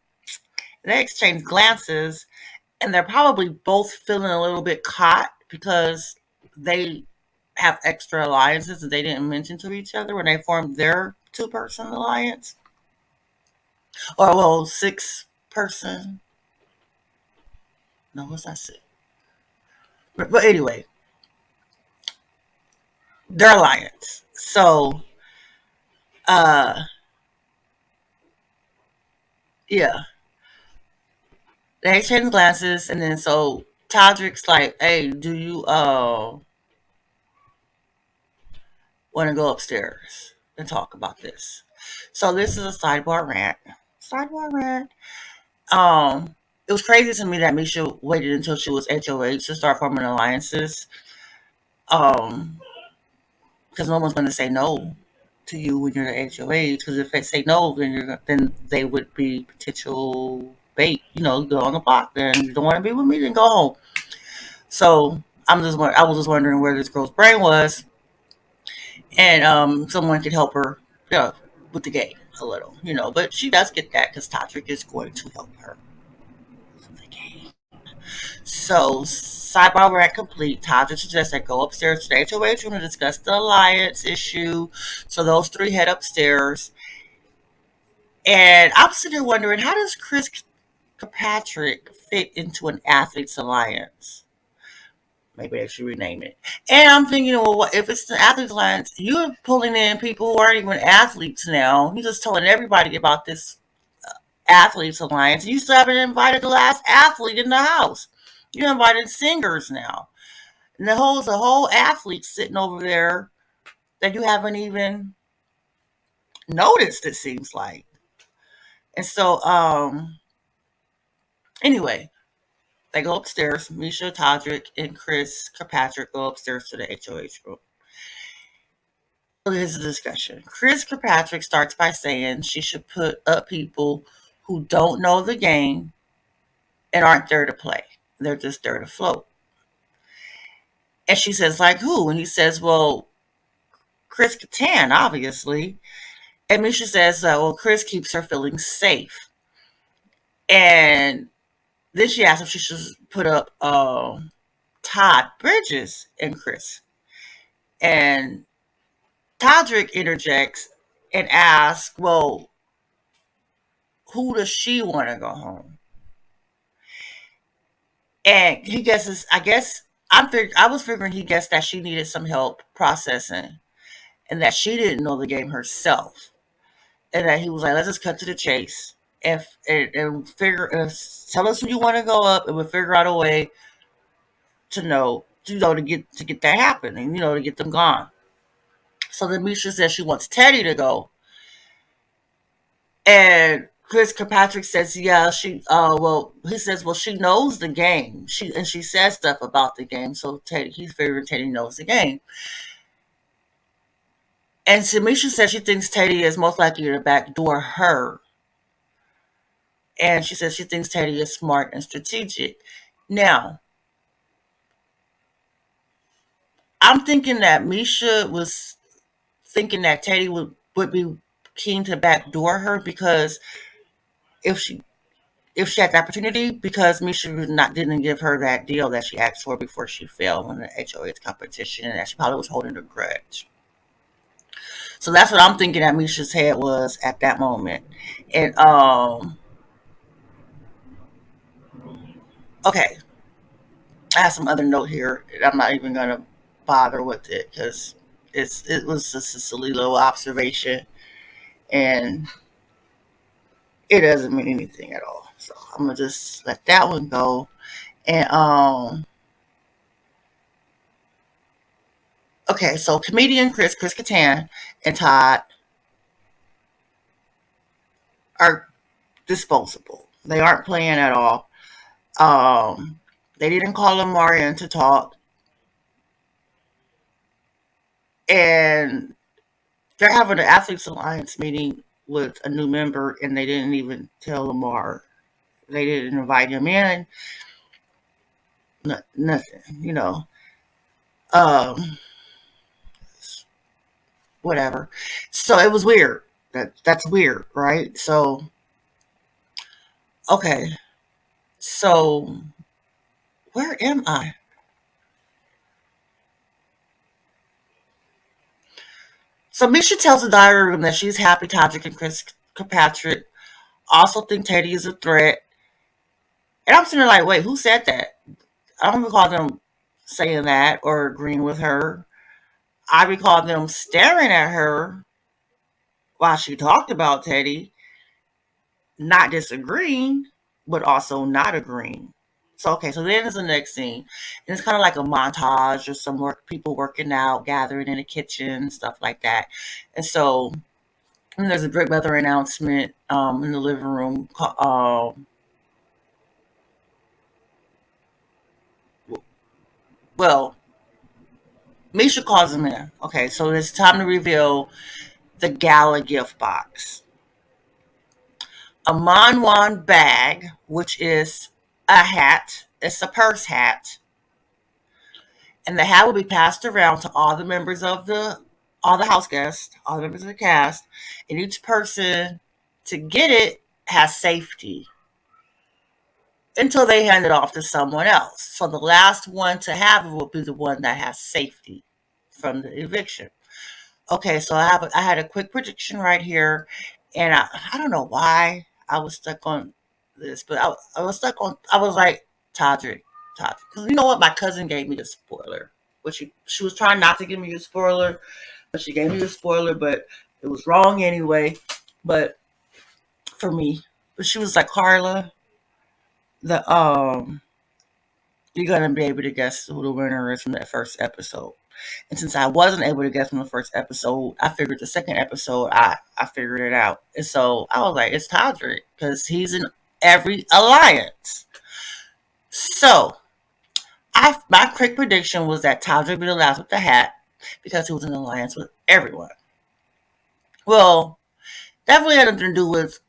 they exchange glances, and they're probably both feeling a little bit caught because they have extra alliances that they didn't mention to each other when they formed their two-person alliance, or well, six-person. No, what's that? Six? But anyway, their alliance. So, uh, yeah, they exchange glances, and then so Todrick's like, "Hey, do you want to go upstairs and talk about this?" So this is a sidebar rant. Sidebar rant. It was crazy to me that Misha waited until she was HOH to start forming alliances. Um, because no one's going to say no to you when you're the HOH. Because if they say no, then they would be potential bait. Go on the block. Then you don't want to be with me. Then go home. So I was just wondering where this girl's brain was, and someone could help her, with the game. a little, but she does get that because Todrick is going to help her with the game. So, sidebar we're at complete. Todrick suggests they go upstairs to the HOH room to discuss the alliance issue. So, those three head upstairs. And I'm sitting there wondering, how does Chris Kirkpatrick fit into an athletes alliance? Maybe they should rename it. And I'm thinking, well, what, if it's the athletes alliance, you're pulling in people who aren't even athletes now. You're just telling everybody about this athletes alliance. You still haven't invited the last athlete in the house. You invited singers now. And the whole athlete sitting over there that you haven't even noticed, it seems like. And so, anyway, they go upstairs. Misha, Todrick, and Chris Kirkpatrick go upstairs to the HOH room. So here's the discussion. Chris Kirkpatrick starts by saying she should put up people who don't know the game and aren't there to play. They're just there to float. And she says, like who? And he says, well, Chris Kattan, obviously. And Misha says, well, Chris keeps her feeling safe. And then she asks if she should put up Todd Bridges and Chris. And Todrick interjects and asks, well, who does she want to go home? And he guesses, I was figuring he guessed that she needed some help processing and that she didn't know the game herself. And that he was like, let's just cut to the chase and tell us who you want to go up, and we'll figure out a way to get that happening, to get them gone. So then Misha says she wants Teddy to go. And Chris Kirkpatrick says, yeah, he says, well, she knows the game. She says stuff about the game. So he's figuring Teddy knows the game. And Misha says she thinks Teddy is most likely to backdoor her. And she says she thinks Teddy is smart and strategic. Now, I'm thinking that Misha was thinking that Teddy would be keen to backdoor her because if she had the opportunity, because Misha didn't give her that deal that she asked for before she failed in the HOH competition, and that she probably was holding a grudge. So that's what I'm thinking that Misha's head was at that moment. And okay, I have some other note here. I'm not even gonna bother with it because it was just a silly little observation, and it doesn't mean anything at all. So I'm gonna just let that one go. And okay, so comedian Chris Kattan, and Todd are disposable. They aren't playing at all. They didn't call Amari in to talk, and they're having an athletes alliance meeting with a new member, and they didn't even tell Lamar. They didn't invite him in. Nothing. Um, whatever. So it was weird. That's weird, right? So okay. So where am I? So Misha tells the diary room that she's happy Todrick and Chris Kirkpatrick also think Teddy is a threat. And I'm sitting there like, wait, who said that? I don't recall them saying that or agreeing with her. I recall them staring at her while she talked about Teddy, not disagreeing, but also not agreeing. So okay, so then there's the next scene, and it's kind of like a montage of some people working out, gathering in the kitchen, stuff like that. And so and there's a great weather announcement in the living room. Well, Misha calls him in. Okay, so it's time to reveal the gala gift box. A Manwan bag, which is a hat. It's a purse hat. And the hat will be passed around to all the members of the all the house guests, all the members of the cast, and each person to get it has safety until they hand it off to someone else. So the last one to have it will be the one that has safety from the eviction. Okay, so I had a quick prediction right here, and I don't know why I was stuck on this, but I was stuck on I was like Todrick, Todrick. 'Cause you know what? My cousin gave me the spoiler, but she was trying not to give me a spoiler, but she gave me a spoiler, but it was wrong anyway. But for me, but she was like Carla, the you're gonna be able to guess who the winner is from that first episode. And since I wasn't able to guess from the first episode, I figured the second episode I figured it out. And so I was like, it's Todrick because he's in every alliance. So my quick prediction was that Todrick would be the last with the hat because he was in alliance with everyone. Well, that really had nothing to do with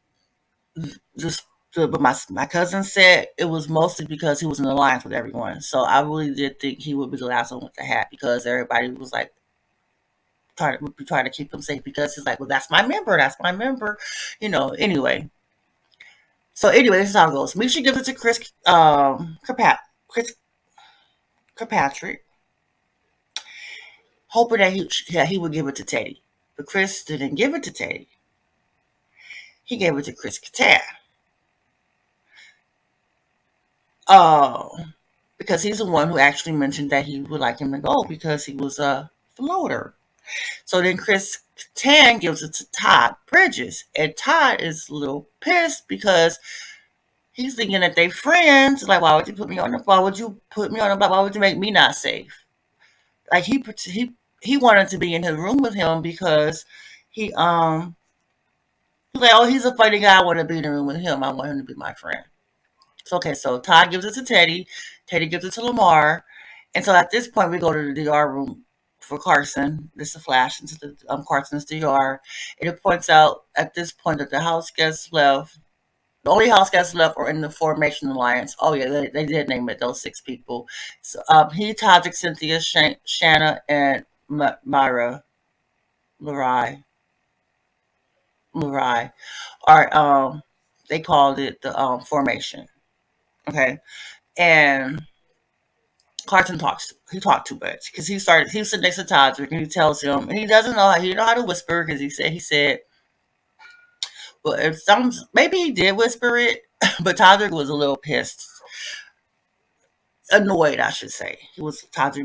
just but my cousin said it was mostly because he was in alliance with everyone. So I really did think he would be the last one with the hat because everybody was like trying to keep him safe because he's like, well, that's my member, Anyway, so anyway, this is how it goes. Misha gives it to Chris Kirkpatrick, hoping that he would give it to Teddy, but Chris didn't give it to Teddy. He gave it to Chris Kattan. Uh, because he's the one who actually mentioned that he would like him to go because he was a floater. So then Chris Kattan gives it to Todd Bridges, and Todd is a little pissed because he's thinking that they friends. Like, why would you put me on the? Why would you put me on the block? Why would you make me not safe? Like he wanted to be in his room with him because he he's like, oh, he's a funny guy. I want to be in the room with him. I want him to be my friend. So okay, so Todd gives it to Teddy. Teddy gives it to Lamar, and so at this point we go to the DR room for Carson. This is a flash into the Carson's DR, and it points out at this point that the house guests left. The only house guests left are in the Formation Alliance. Oh yeah, they did name it those 6 people. So he, Todrick, Cynthia, Shanna, and Myra, Lorraine, Lorraine are they called it the Formation. Okay, and Carson talks. He talked too much because he was sitting next to Todrick and he tells him, and he doesn't know. He didn't know how to whisper because he said, well, if some maybe he did whisper it, but Todrick was a little pissed, annoyed, I should say. Got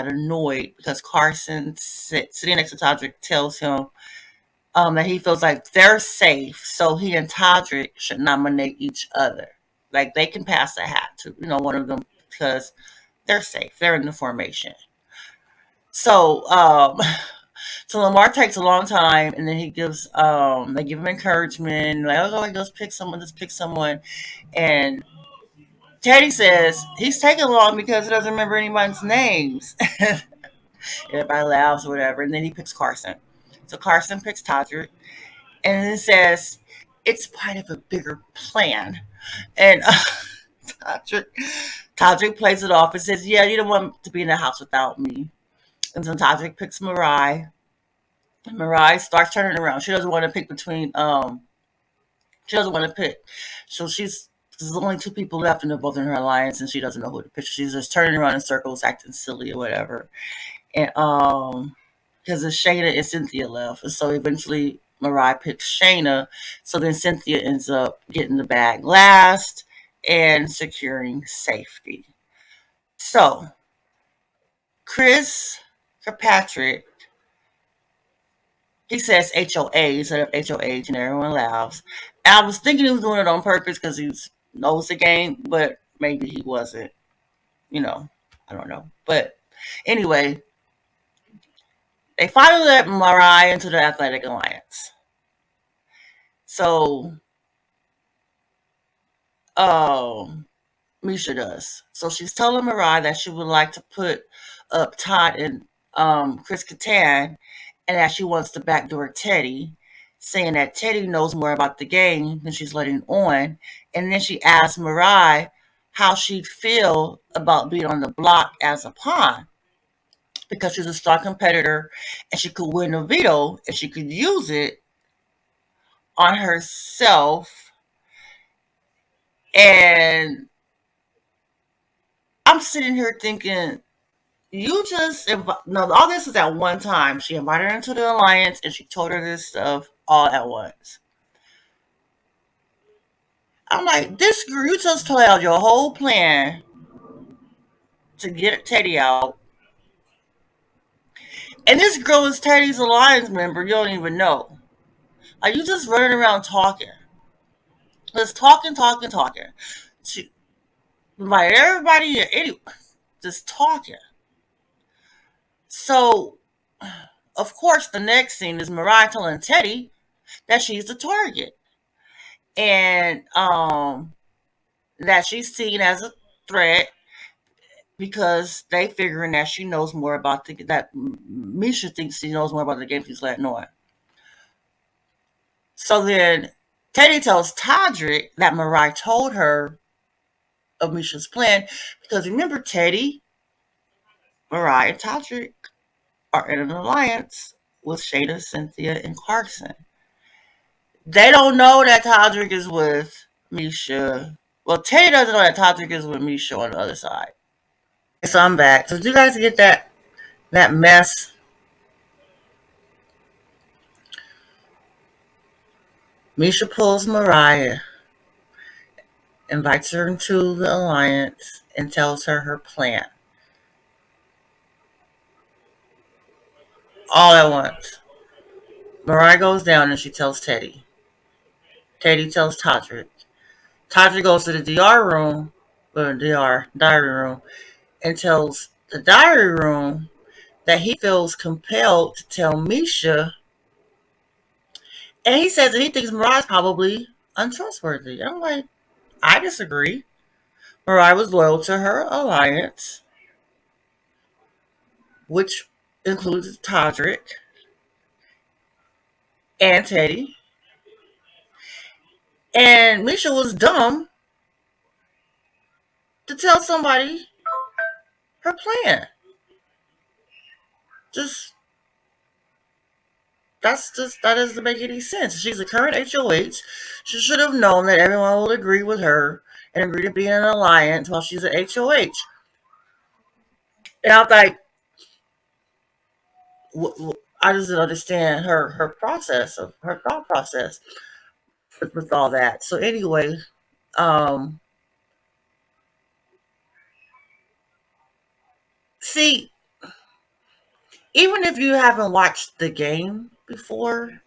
annoyed because Carson sitting next to Todrick tells him that he feels like they're safe, so he and Todrick should nominate each other. Like they can pass the hat to one of them because they're safe. They're in the formation. So so Lamar takes a long time, and then they give him encouragement, like, oh, just pick someone, and Teddy says he's taking long because he doesn't remember anybody's names. Everybody laughs or whatever, and then he picks Carson. So Carson picks Todrick, and then says it's part of a bigger plan. And Todrick, Todrick plays it off and says, "Yeah, you don't want to be in the house without me." And then Todrick picks Mariah. And Mariah starts turning around. She doesn't want to pick between. She doesn't want to pick. So there's only 2 people left, and they're both in her alliance, and she doesn't know who to pick. She's just turning around in circles, acting silly or whatever. And because it's Shayna and Cynthia left, and so eventually Mariah picks Shayna. So then Cynthia ends up getting the bag last and securing safety. So Chris Kirkpatrick, he says HOA instead of HOH, and everyone laughs. And I was thinking he was doing it on purpose because he knows the game, but maybe he wasn't. I don't know. But anyway, they finally let Mariah into the Athletic Alliance. So, Misha does. So she's telling Mariah that she would like to put up Todd and Chris Kattan, and that she wants to backdoor Teddy, saying that Teddy knows more about the game than she's letting on. And then she asks Mariah how she'd feel about being on the block as a pawn. because she's a strong competitor and she could win a veto and she could use it on herself. And I'm sitting here thinking, you just no, all this was at one time. She invited her into the alliance and she told her this stuff all at once. I'm like, this girl, you just told out your whole plan to get Teddy out. And this girl is Teddy's alliance member, you don't even know. Are you just running around talking? Just talking, talking, talking. She invited everybody here, anyway, just talking. So, of course, the next scene is Mariah telling Teddy that she's the target. And that she's seen as a threat because they figuring that she knows more about that Misha thinks she knows more about the game she's letting on. So then Teddy tells Todrick that Mariah told her of Misha's plan because remember Teddy, Mariah, and Todrick are in an alliance with Shayna, Cynthia, and Carson. They don't know that Todrick is with Misha. Well, Teddy doesn't know that Todrick is with Misha on the other side. So I'm back. So did you guys get that mess? Misha pulls Mariah, invites her into the alliance, and tells her plan. All at once. Mariah goes down and she tells Teddy. Teddy tells Todrick. Todrick goes to the DR room, or DR, diary room, and tells the diary room that he feels compelled to tell Misha. And he says that he thinks Mariah's probably untrustworthy. I'm like, I disagree. Mariah was loyal to her alliance, which includes Todrick and Teddy. And Misha was dumb to tell somebody her plan. Just that doesn't make any sense. She's a current HOH. She should have known that everyone will agree with her and agree to be in an alliance while she's an HOH. And I was like, I just didn't understand her process of her thought process with all that. So anyway, um, see, even if you haven't watched the game before,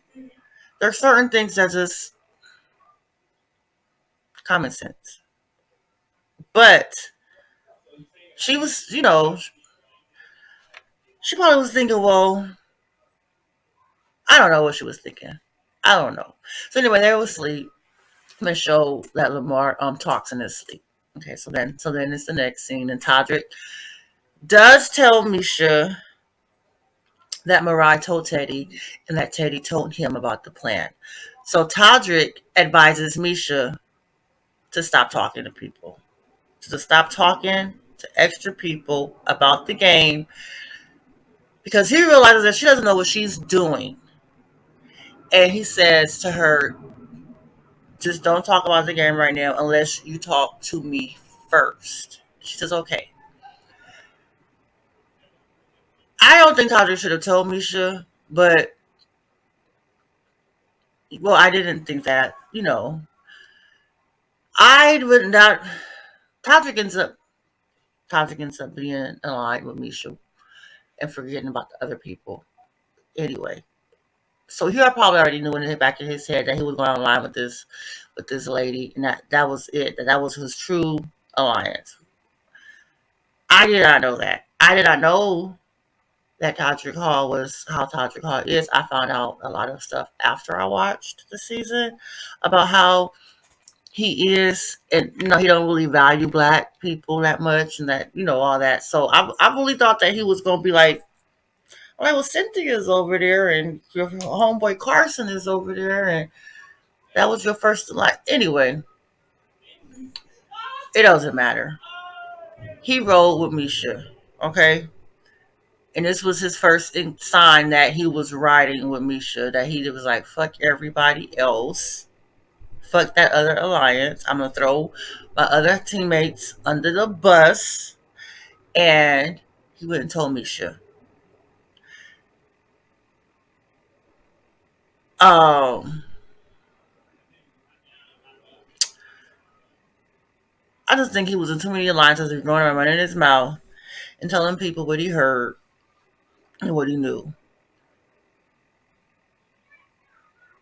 there are certain things that just common sense. But she was, she probably was thinking, well, I don't know what she was thinking. I don't know. So anyway, they were asleep. They show that Lamar talks in his sleep. Okay, so then it's the next scene, and Todrick does tell Misha that Mariah told Teddy, and that Teddy told him about the plan. So Todrick advises Misha to stop talking to people, to stop talking to extra people about the game, because he realizes that she doesn't know what she's doing. And he says to her, just don't talk about the game right now unless you talk to me first. She says, okay. I don't think Todrick should have told Misha, but, well, I didn't think that, I would not. Todrick ends up, being aligned with Misha and forgetting about the other people. Anyway, so he probably already knew in the back of his head that he was going to align with this lady, and that was it. That was his true alliance. I did not know that. I did not know that Todrick Hall was how Todrick Hall is. I found out a lot of stuff after I watched the season about how he is, and he don't really value black people that much, and that all that. So I really thought that he was gonna be like, well, Cynthia's over there, and your homeboy Carson is over there, and that was your first like. Anyway, it doesn't matter. He rolled with Misha, okay, And this was his first sign that he was riding with Misha, that he was like, fuck everybody else. Fuck that other alliance. I'm going to throw my other teammates under the bus. And he went and told Misha. Um, I just think he was in too many alliances. He was going around running his mouth and telling people what he heard and what he knew.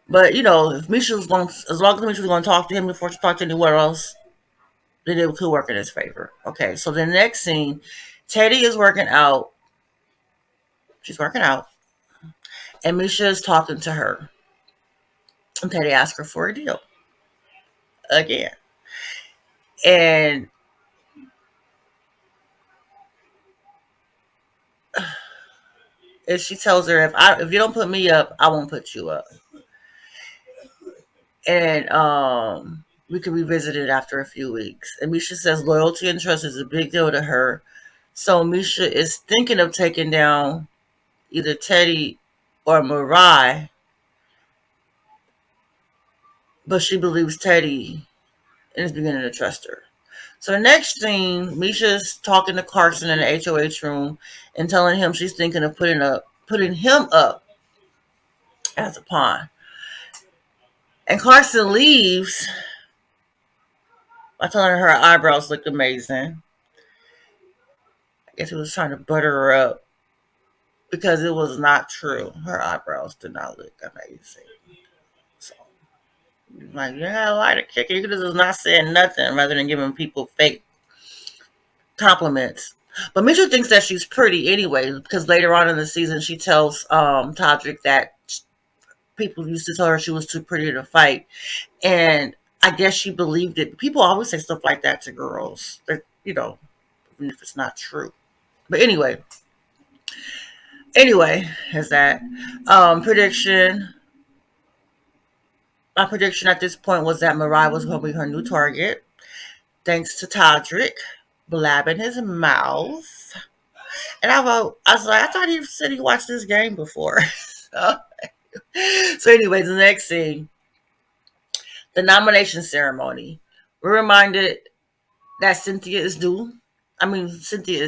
But if Misha was going, as long as Misha was going to talk to him before she talked to anyone else, then it could work in his favor. Okay, so the next scene, Teddy is working out. She's working out, and Misha is talking to her. And Teddy asks her for a deal again, and she tells her, if you don't put me up, I won't put you up, and we can revisit it after a few weeks. And Misha says loyalty and trust is a big deal to her, so Misha is thinking of taking down either Teddy or Mariah, but she believes Teddy and is beginning to trust her. So the next thing, Misha's talking to Carson in the HOH room and telling him she's thinking of putting him up as a pawn. And Carson leaves by telling her eyebrows look amazing. I guess he was trying to butter her up because it was not true. Her eyebrows did not look amazing. So, like, you gotta lie to kick it. You could have just not said nothing rather than giving people fake compliments. But Mitchell thinks that she's pretty anyway, because later on in the season she tells Todrick that people used to tell her she was too pretty to fight. And I guess she believed it. People always say stuff like that to girls. That, even if it's not true. But anyway, is that prediction. My prediction at this point was that Mariah was going to be her new target, thanks to Todrick blabbing his mouth. And I was like, I thought he said he watched this game before. So anyway, the next scene, the nomination ceremony. We're reminded that Cynthia is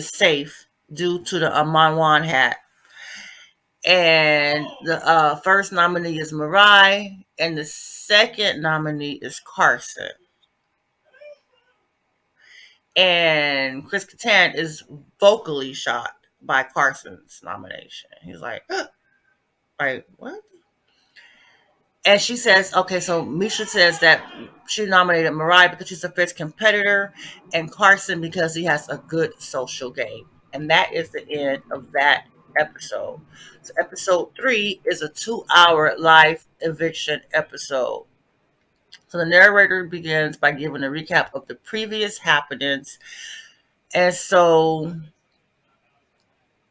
safe due to the Manwan hat. And the first nominee is Mariah, and the second nominee is Carson. And Chris Kattan is vocally shocked by Carson's nomination. He's like, like, what? And she says, okay, so Misha says that she nominated Mariah because she's a fierce competitor, and Carson because he has a good social game. And that is the end of that episode. So episode 3 is a 2-hour live eviction episode. So the narrator begins by giving a recap of the previous happenings. And so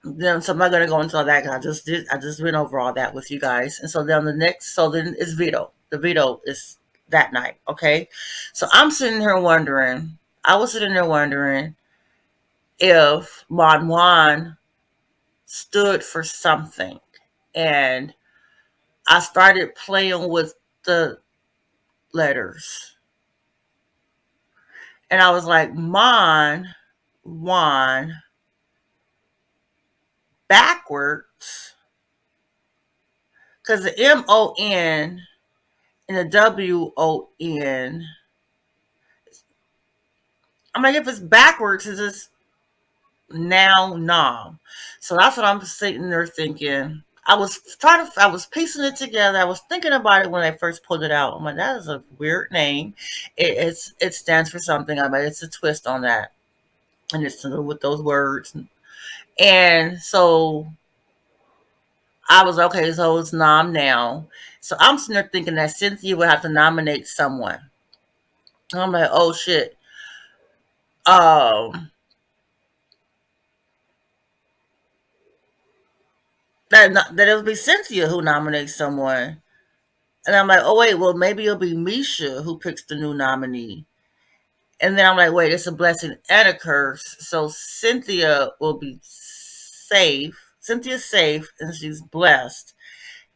I'm not gonna go into all that because I just went over all that with you guys. And so then it's veto. The veto is that night, okay? So I was sitting there wondering if Mon stood for something. And I started playing with the letters. And I was like, Juan, backwards. Because the MON and the WON, I'm like, if it's backwards, is this now nom? So that's what I'm sitting there thinking. I was piecing it together. I was thinking about it when I first pulled it out. I'm like, that is a weird name. It stands for something. I mean, it's a twist on that. And it's with those words. And so I was okay, so it's nom now. So I'm sitting there thinking that Cynthia would have to nominate someone. And I'm like, oh shit. Um that it'll be Cynthia who nominates someone. And I'm like, oh wait, well maybe it'll be Misha who picks the new nominee. And then I'm like, wait, it's a blessing and a curse. So Cynthia will be safe. Cynthia's safe and she's blessed,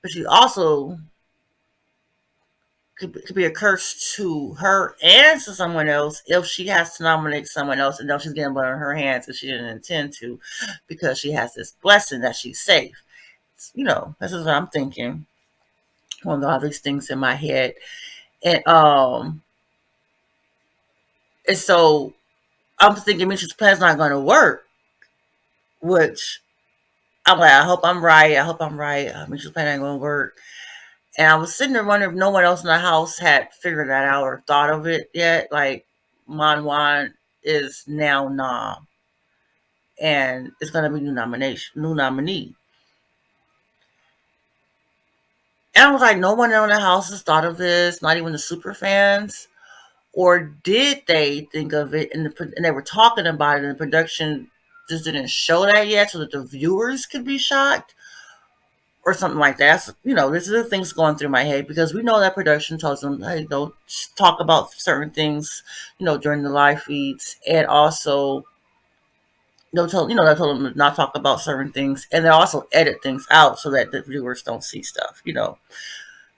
but she also could be a curse to her and to someone else if she has to nominate someone else and now she's getting blood on her hands and she didn't intend to because she has this blessing that she's safe. This is what I'm thinking. One of all these things in my head. And and so I'm thinking Mitchell's plan's not gonna work, which I'm like, I hope I'm right. I hope I'm right. Mitchell's plan ain't gonna work. And I was sitting there wondering if no one else in the house had figured that out or thought of it yet. Like, Manwan is now Nam, and it's gonna be new nominee. And I was like, no one in the house has thought of this, not even the super fans. Or did they think of it and they were talking about it and the production just didn't show that yet so that the viewers could be shocked? Or something like that. This is the things going through my head because we know that production tells them, hey, don't talk about certain things, during the live feeds, and also they told them to not talk about certain things, and they also edit things out so that the viewers don't see stuff.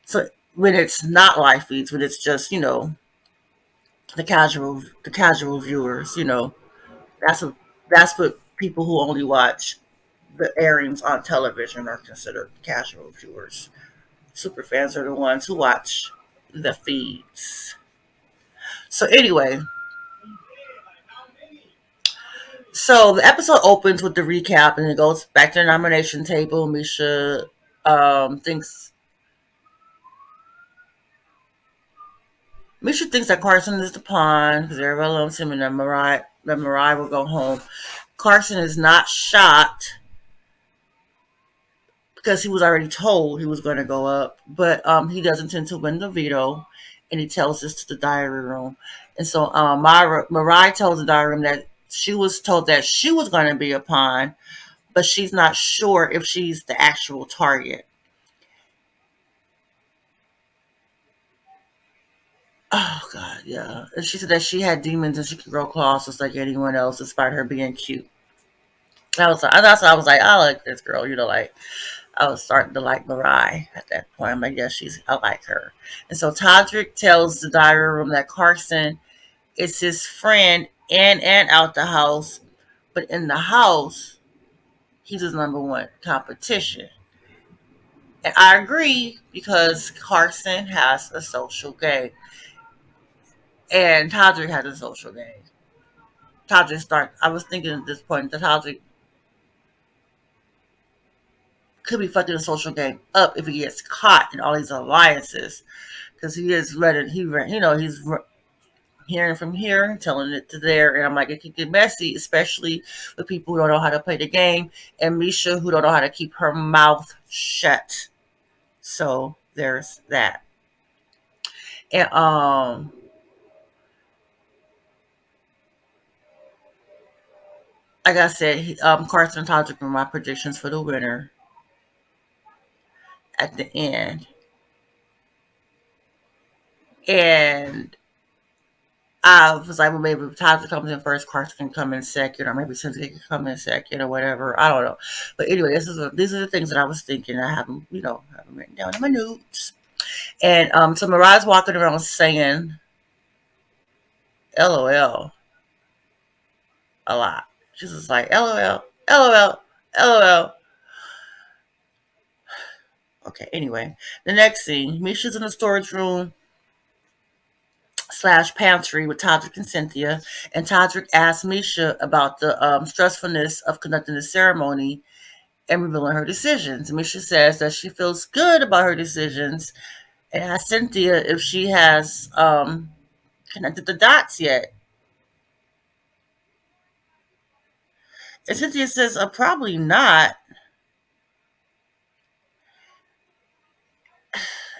So when it's not live feeds, when it's just the casual viewers, that's what that's what people who only watch the airings on television are considered casual viewers. Super fans are the ones who watch the feeds. So anyway, so the episode opens with the recap and it goes back to the nomination table. Misha thinks Misha thinks that Carson is the pawn because everybody loves him and that Mariah will go home. Carson is not shocked because he was already told he was going to go up, but he does intend to win the veto, and he tells this to the diary room. And so Mariah tells the diary room that she was told that she was going to be a pawn, but she's not sure if she's the actual target. Oh God, yeah. And she said that she had demons and she could grow claws just like anyone else, despite her being cute. That's why I was like, I like this girl. Like I was starting to like Mariah at that point. I'm like, yeah, I like her. And so Todrick tells the diary room that Carson is his friend in and out the house, but in the house, he's his number one competition. And I agree because Carson has a social game, and Todrick has a social game. I was thinking at this point that Todrick could be fucking the social game up if he gets caught in all these alliances because he is ready. He's hearing from here, telling it to there, and I'm like, it could get messy, especially with people who don't know how to play the game, and Misha who don't know how to keep her mouth shut. So there's that. And like I said, Carson and Todrick were my predictions for the winner at the end, and I was like, well, maybe if Todrick comes in first, Carson can come in second, or maybe Cynthia can come in second, or whatever. I don't know. But anyway, these are the things that I was thinking. I haven't written down in my notes. And so Mariah's walking around saying LOL a lot. She's just like LOL, LOL, LOL. Okay, anyway. The next scene, Misha's in the storage room / pantry with Todrick and Cynthia. And Todrick asks Misha about the stressfulness of conducting the ceremony and revealing her decisions. Misha says that she feels good about her decisions and asks Cynthia if she has connected the dots yet. And Cynthia says, probably not.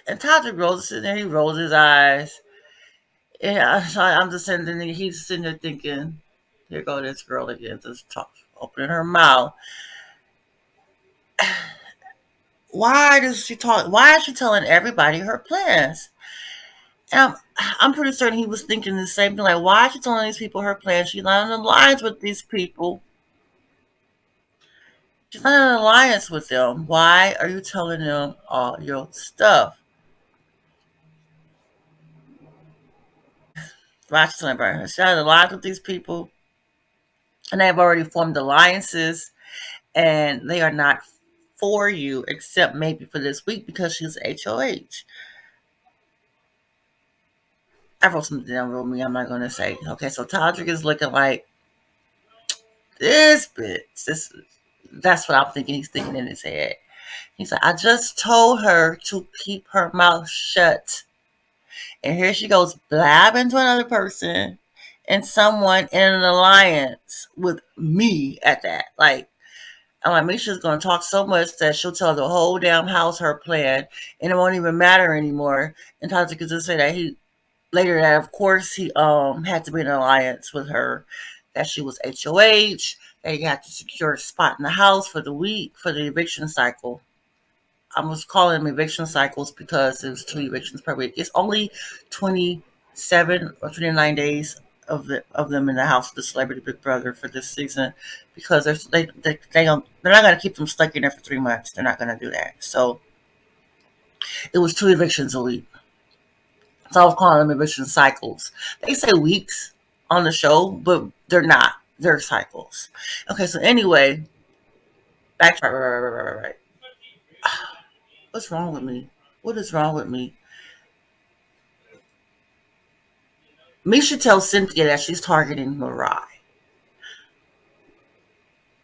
And Todrick rolls sitting there, he rolls his eyes. And I'm just sitting there, he's sitting there thinking, here go this girl again, just opening her mouth. Why does she talk? Why is she telling everybody her plans? And I'm pretty certain he was thinking the same thing. Like, why is she telling these people her plans? She's not on the lines with these people. She's not in an alliance with them. Why are you telling them all your stuff? Roger's telling her, she's not in an alliance with these people, and they've already formed alliances, and they are not for you, except maybe for this week because she's HOH. I wrote something down real me. I'm not going to say. Okay, so Todrick is looking like this bitch. That's what I'm thinking. He's thinking in his head. He's like, I just told her to keep her mouth shut. And here she goes blabbing to another person and someone in an alliance with me at that. Like, I'm like, Misha's going to talk so much that she'll tell the whole damn house her plan and it won't even matter anymore. And Tasha could just say that later that of course he had to be in an alliance with her, that she was HOH, that he had to secure a spot in the house for the week for the eviction cycle. I was calling them eviction cycles because it was 2 evictions per week. It's only 27 or 29 days of them in the house with the Celebrity Big Brother for this season because they're not going to keep them stuck in there for 3 months. They're not going to do that. So it was 2 evictions a week. So I was calling them eviction cycles. They say weeks on the show, but they're not. They're cycles. Okay, so anyway, backtrack. Right. What's wrong with me? What is wrong with me? Misha tells Cynthia that she's targeting Mariah.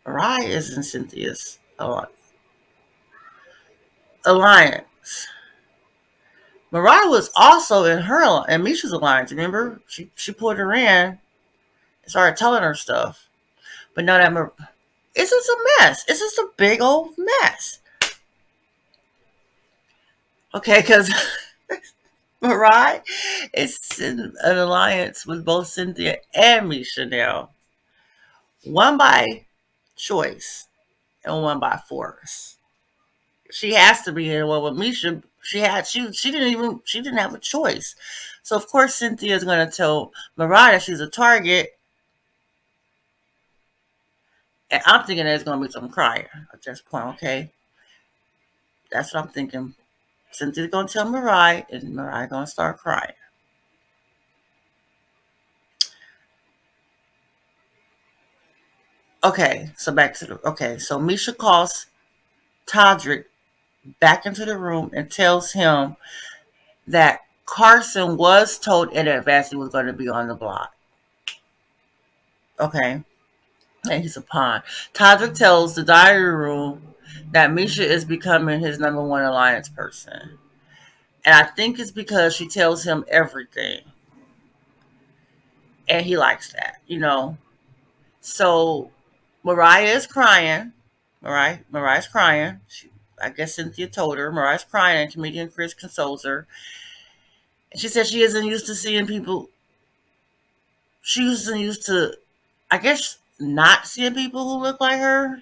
Mariah is in Cynthia's alliance. Mariah was also in her and Misha's alliance. Remember, she pulled her in and started telling her stuff. But now that it's just a mess. It's just a big old mess. Okay, because Mariah is in an alliance with both Cynthia and Misha now. One by choice and one by force. She has to be in one with Misha. She didn't have a choice. So of course Cynthia is gonna tell Mariah that she's a target. And I'm thinking there's gonna be some crying at this point, okay? That's what I'm thinking. Cynthia's gonna tell Mariah and Mariah gonna start crying. Okay, so back to the so Misha calls Todrick back into the room and tells him that Carson was told in advance he was going to be on the block. Okay. And he's a pawn. Todrick tells the diary room that Misha is becoming his number one alliance person. And I think it's because she tells him everything. And he likes that, you know. So Mariah is crying. Mariah's crying. I guess Cynthia told her. Mariah's crying and comedian Chris consoles her. And she said she isn't used to seeing people. She isn't used to, I guess, not seeing people who look like her.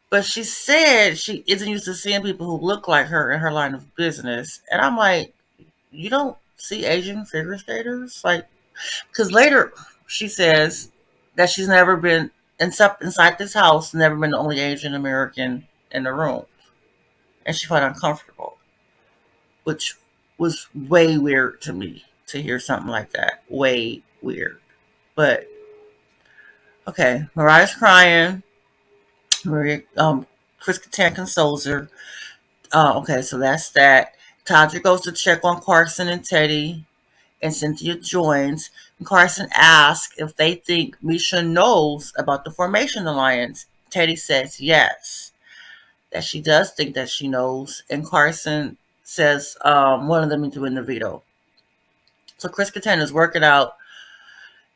But she said she isn't used to seeing people who look like her in her line of business. And I'm like, you don't see Asian figure skaters? Like, because later she says that she's never been inside this house, never been the only Asian American in the room. And she felt uncomfortable, which was way weird to me to hear something like that. Way weird. But okay, Mariah's crying. Maria, Chris Kattan consoles her. Okay, so that's that. Tadra goes to check on Carson and Teddy, and Cynthia joins. And Carson asks if they think Misha knows about the Formation Alliance. Teddy says yes, that she does think that she knows. And Carson says one of them need to win the veto. So Chris Kattan is working out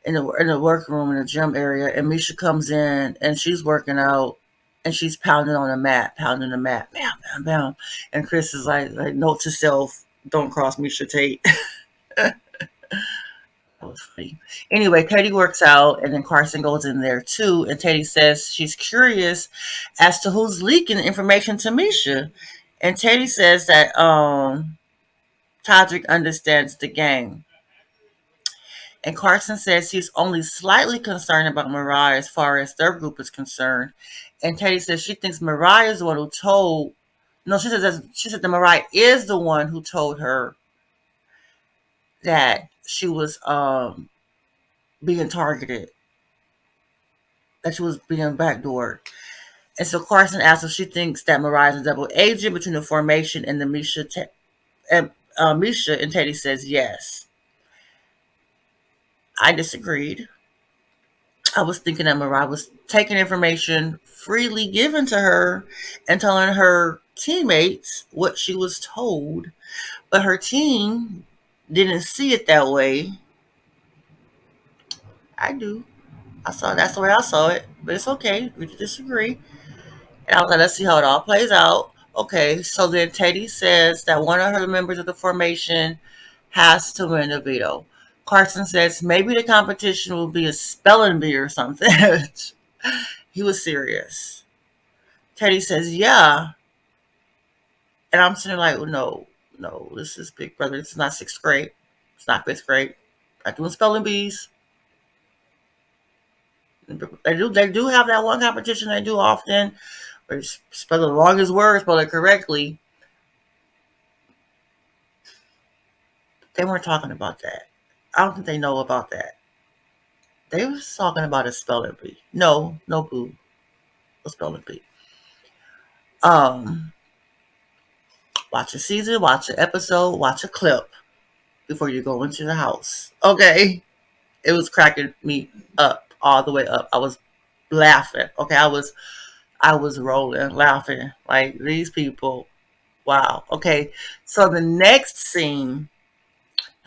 in the workroom in the gym area, and Misha comes in and she's working out and she's pounding on the mat, pounding the mat, bam, bam, bam. And Chris is like note to self, don't cross Misha Tate. That was funny. Anyway, Teddy works out and then Carson goes in there too. And Teddy says she's curious as to who's leaking information to Misha. And Teddy says that Todrick understands the game. And Carson says he's only slightly concerned about Mariah as far as their group is concerned. And Teddy says she thinks Mariah is the one who told. No, she said that Mariah is the one who told her that she was being targeted, that she was being backdoored. And so Carson asks if she thinks that Mariah is a double agent between the formation and the Misha, and Teddy says yes. I disagreed. I was thinking that Mariah was taking information freely given to her and telling her teammates what she was told, but her team didn't see it that way. I do. That's the way I saw it, but it's okay. We can disagree. And I was like, let's see how it all plays out. Okay, so then Teddy says that one of her members of the formation has to win the veto. Carson says maybe the competition will be a spelling bee or something. He was serious. Teddy says, yeah. And I'm sitting like, well, no, no, this is Big Brother. This is not sixth grade. It's not fifth grade. Not doing spelling bees. They do have that one competition they do often, where you spell the longest word, spell it correctly. They weren't talking about that. I don't think they know about that. They was talking about a spelling bee. No, no boo. A spelling bee. Um, watch a season, watch an episode, watch a clip before you go into the house. Okay? It was cracking me up, all the way up. I was laughing. Okay, I was rolling, laughing. Like these people. Wow. Okay. So the next scene,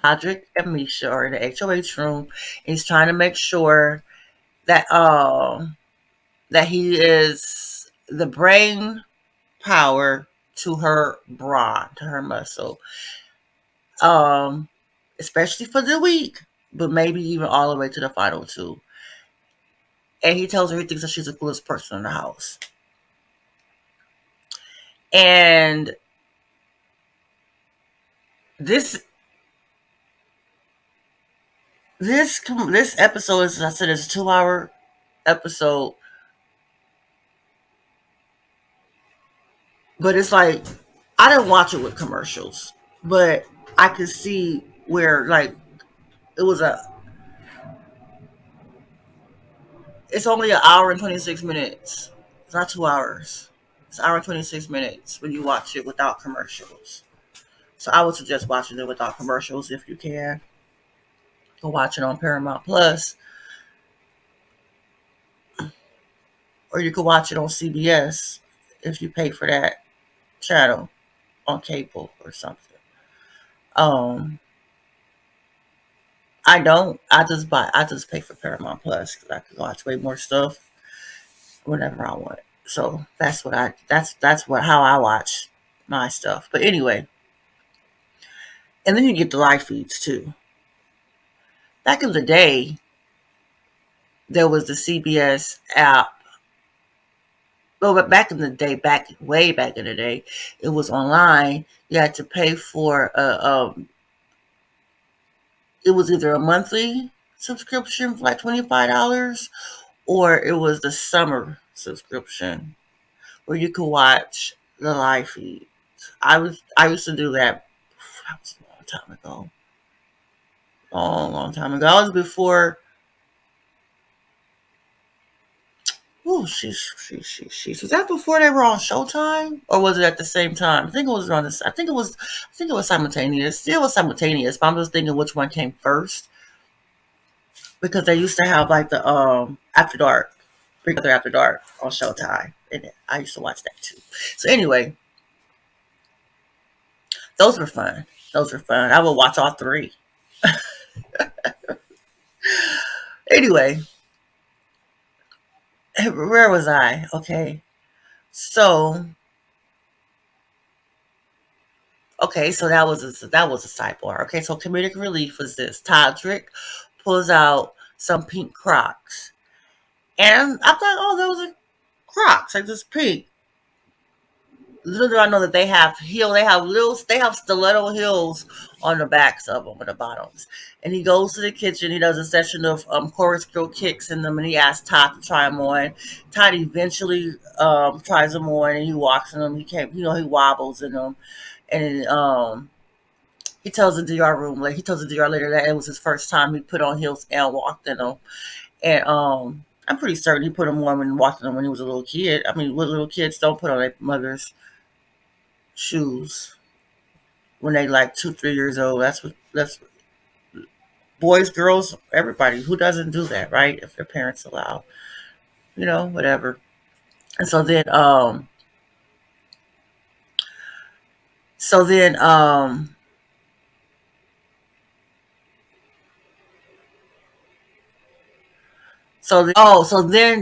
Patrick and Misha are in the HOH room. He's trying to make sure that that he is the brain power to her brawn, to her muscle. Um, Especially for the week, but maybe even all the way to the final two. And he tells her he thinks that she's the coolest person in the house. And this this episode is, I said, it's a 2 hour episode, but it's like I didn't watch it with commercials, but I could see where like it was a. It's only an hour and 26 minutes. It's not 2 hours. It's an hour and 26 minutes when you watch it without commercials. So I would suggest watching it without commercials if you can. Go watch it on Paramount Plus, or you could watch it on CBS if you pay for that channel on cable or something. Um, I don't. I just pay for Paramount Plus because I can watch way more stuff whenever I want. So that's what how I watch my stuff. But anyway, and then you get the live feeds too. Back in the day, there was the CBS app. Well, but back in the day, way back in the day, it was online. You had to pay for it was either a monthly subscription for like $25, or it was the summer subscription where you could watch the live feed. I used to do that. That was a long time ago. Long, long time ago. I was before. Oh, she's. Was that before they were on Showtime, or was it at the same time? I think it was around this. I think it was. I think it was simultaneous. It was simultaneous, but I'm just thinking which one came first, because they used to have like the After Dark, Big Brother After Dark on Showtime, and I used to watch that too. So anyway, those were fun. Those were fun. I would watch all three. Anyway, where was I? Okay, so so that was a sidebar. Okay, so comedic relief was this: Todrick pulls out some pink Crocs, and I'm like, oh, those are Crocs, like just pink. Little do I know that they have stiletto heels on the backs of them, or the bottoms. And he goes to the kitchen. He does a session of corkscrew kicks in them, and he asks Todd to try them on. Todd eventually tries them on, and he walks in them. He can't, he wobbles in them, and he tells the DR room, like he tells the DR later that it was his first time he put on heels and walked in them. And I'm pretty certain he put them on when walked in them when he was a little kid. I mean, what little kids don't put on their mother's shoes when they like 2, 3 years old. That's boys, girls, everybody. Who doesn't do that, right? If their parents allow, whatever. And so then so then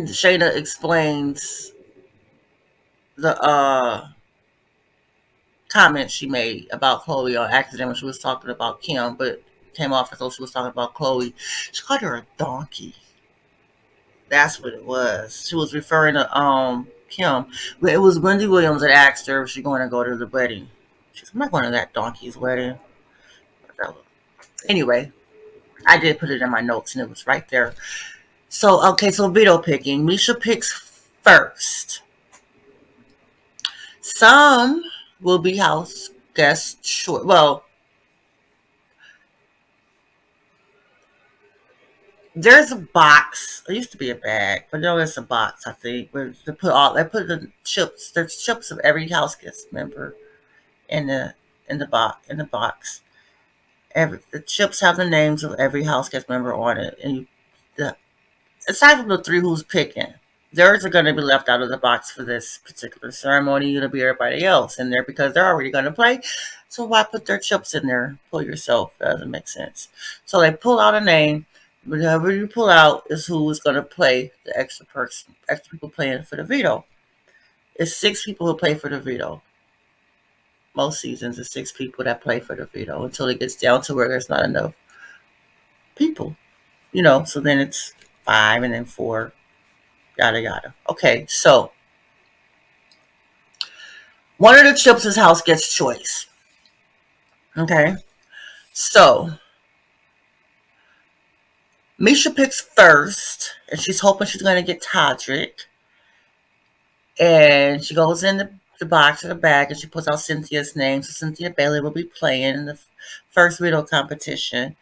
Shayna explains the comment she made about Chloe on accident when she was talking about Kim, but came off as though she was talking about Chloe. She called her a donkey. That's what it was. She was referring to Kim. But it was Wendy Williams that asked her if she's going to go to the wedding. She's I'm not going to that donkey's wedding. Anyway, I did put it in my notes and it was right there. So okay, so veto picking. Misha picks first. Some will be house guests short. Well, there's a box. It used to be a bag, but now it's a box. I think where they put the chips. There's chips of every house guest member in the box. The chips have the names of every house guest member on it, and the, aside from the three who's picking, theirs are going to be left out of the box for this particular ceremony. It'll be everybody else in there because they're already going to play. So why put their chips in there? Pull yourself. That doesn't make sense. So they pull out a name. Whatever you pull out is who is going to play the extra people playing for the veto. It's 6 people who play for the veto. Most seasons, it's 6 people that play for the veto until it gets down to where there's not enough people. So then it's 5 and then 4, yada yada. Okay, so one of the chips is house gets choice. Okay, so Misha picks first, and she's hoping she's going to get Todrick. And she goes in the box or the bag and she puts out Cynthia's name. So Cynthia Bailey will be playing in the first widow competition.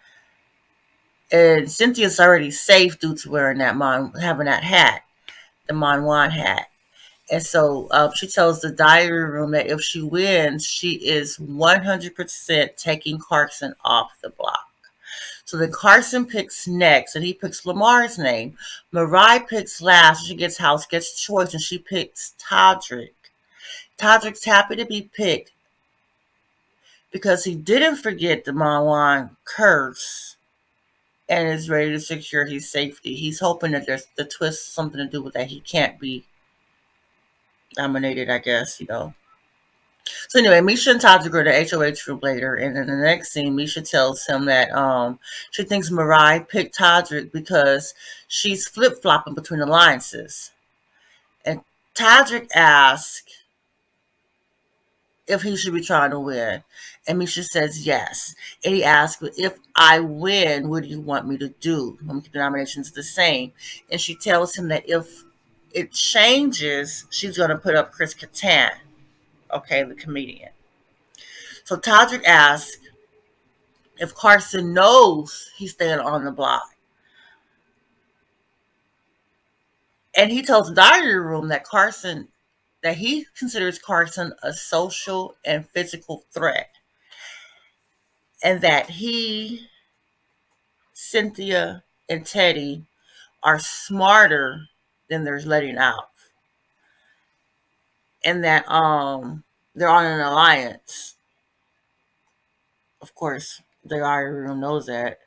And Cynthia's already safe due to wearing having that hat, the Monwan hat. And so she tells the diary room that if she wins, she is 100% taking Carson off the block. So then Carson picks next, and he picks Lamar's name. Mariah picks last. She gets choice, and she picks Todrick. Todrick's happy to be picked because he didn't forget the Monwan curse and is ready to secure his safety. He's hoping that there's the twist something to do with that. He can't be nominated, I guess. So anyway, Misha and Todrick go to HOH room later, and in the next scene, Misha tells him that she thinks Mariah picked Todrick because she's flip flopping between alliances, and Todrick asks if he should be trying to win, and Misha says yes, and he asks if I win, what do you want me to do? Let me keep the nominations the same, and she tells him that if it changes, she's going to put up Chris Kattan, okay, the comedian. So Todrick asks if Carson knows he's staying on the block. And he tells the diary room that he considers Carson a social and physical threat. And that he, Cynthia, and Teddy are smarter than they're letting out. And that they're on an alliance. Of course, the diary room knows that.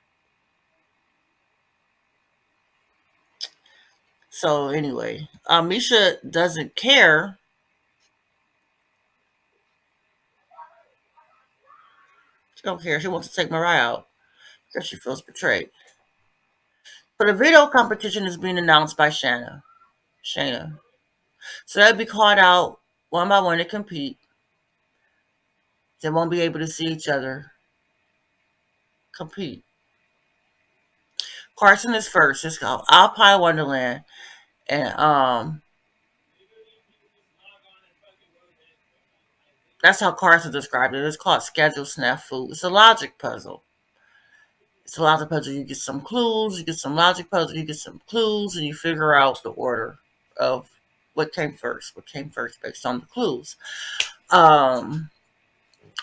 So anyway, Misha doesn't care. She don't care. She wants to take Mariah out because she feels betrayed. So the video competition is being announced by Shayna. So that'll be called out one by one to compete. They won't be able to see each other compete. Carson is first. It's called Alpine Wonderland. And that's how Carson described it. It's called Schedule Snafu. It's a logic puzzle. It's a logic puzzle. You get some clues, you get some logic puzzle, you get some clues, and you figure out the order of what came first based on the clues. Um,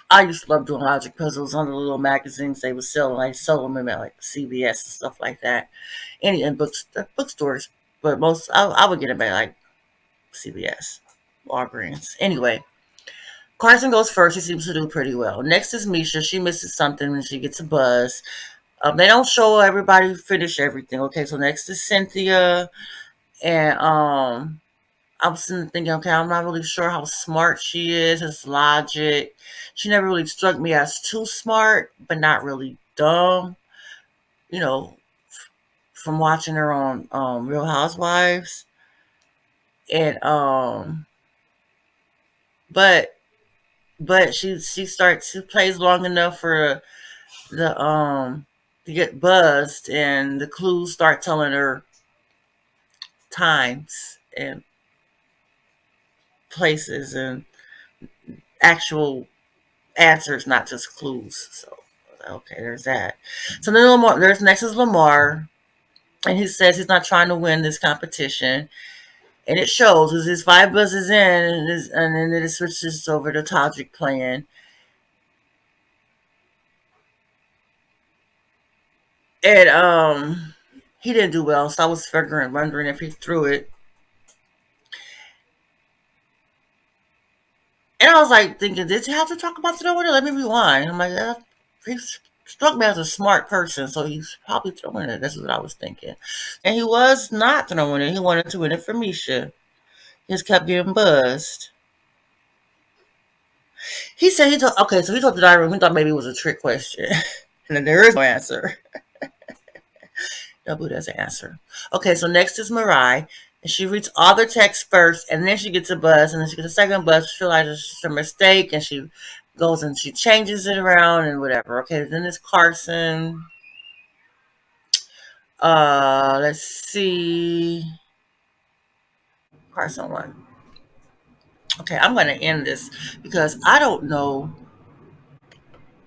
I used to love doing logic puzzles on the little magazines they would sell. I sold them at like CVS and stuff like that. Any in bookstores, but most I would get them at like CVS, Walgreens. Anyway, Carson goes first. He seems to do pretty well. Next is Misha. She misses something and she gets a buzz. They don't show everybody finish everything. Okay, so next is Cynthia, and I was thinking, okay, I'm not really sure how smart she is. It's logic. She never really struck me as too smart, but not really dumb. You know, from watching her on Real Housewives, and but she plays long enough for the to get buzzed, and the clues start telling her times and places and actual answers, not just clues. So okay, there's that. So then there's next is Lamar, and he says he's not trying to win this competition, and it shows because his five buzzes in, and then it switches over to Tajik playing, and he didn't do well. So I was wondering if he threw it, and I was like thinking, did he have to talk about throwing it? Let me rewind. I'm like, he struck me as a smart person, so he's probably throwing it. That's what I was thinking. And he was not throwing it. He wanted to win it for Misha. He just kept getting buzzed. He said he told okay, so he told the diary room he thought maybe it was a trick question. And then there is no answer. Nobody has an answer. Okay, so next is Mariah. And she reads all the text first, and then she gets a buzz, and then she gets a second buzz. She realizes it's a mistake, and she goes and she changes it around and whatever. Okay, then it's Carson. Let's see. Carson one. Okay, I'm going to end this because I don't know.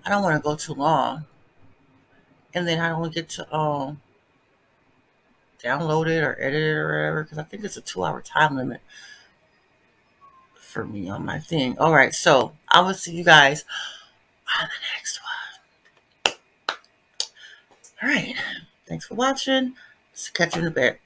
I don't want to go too long, and then I don't get to download it or edit it or whatever because I think it's a 2 hour time limit for me on my thing. All right, so I will see you guys on the next one. All right, thanks for watching. Catch you in a bit.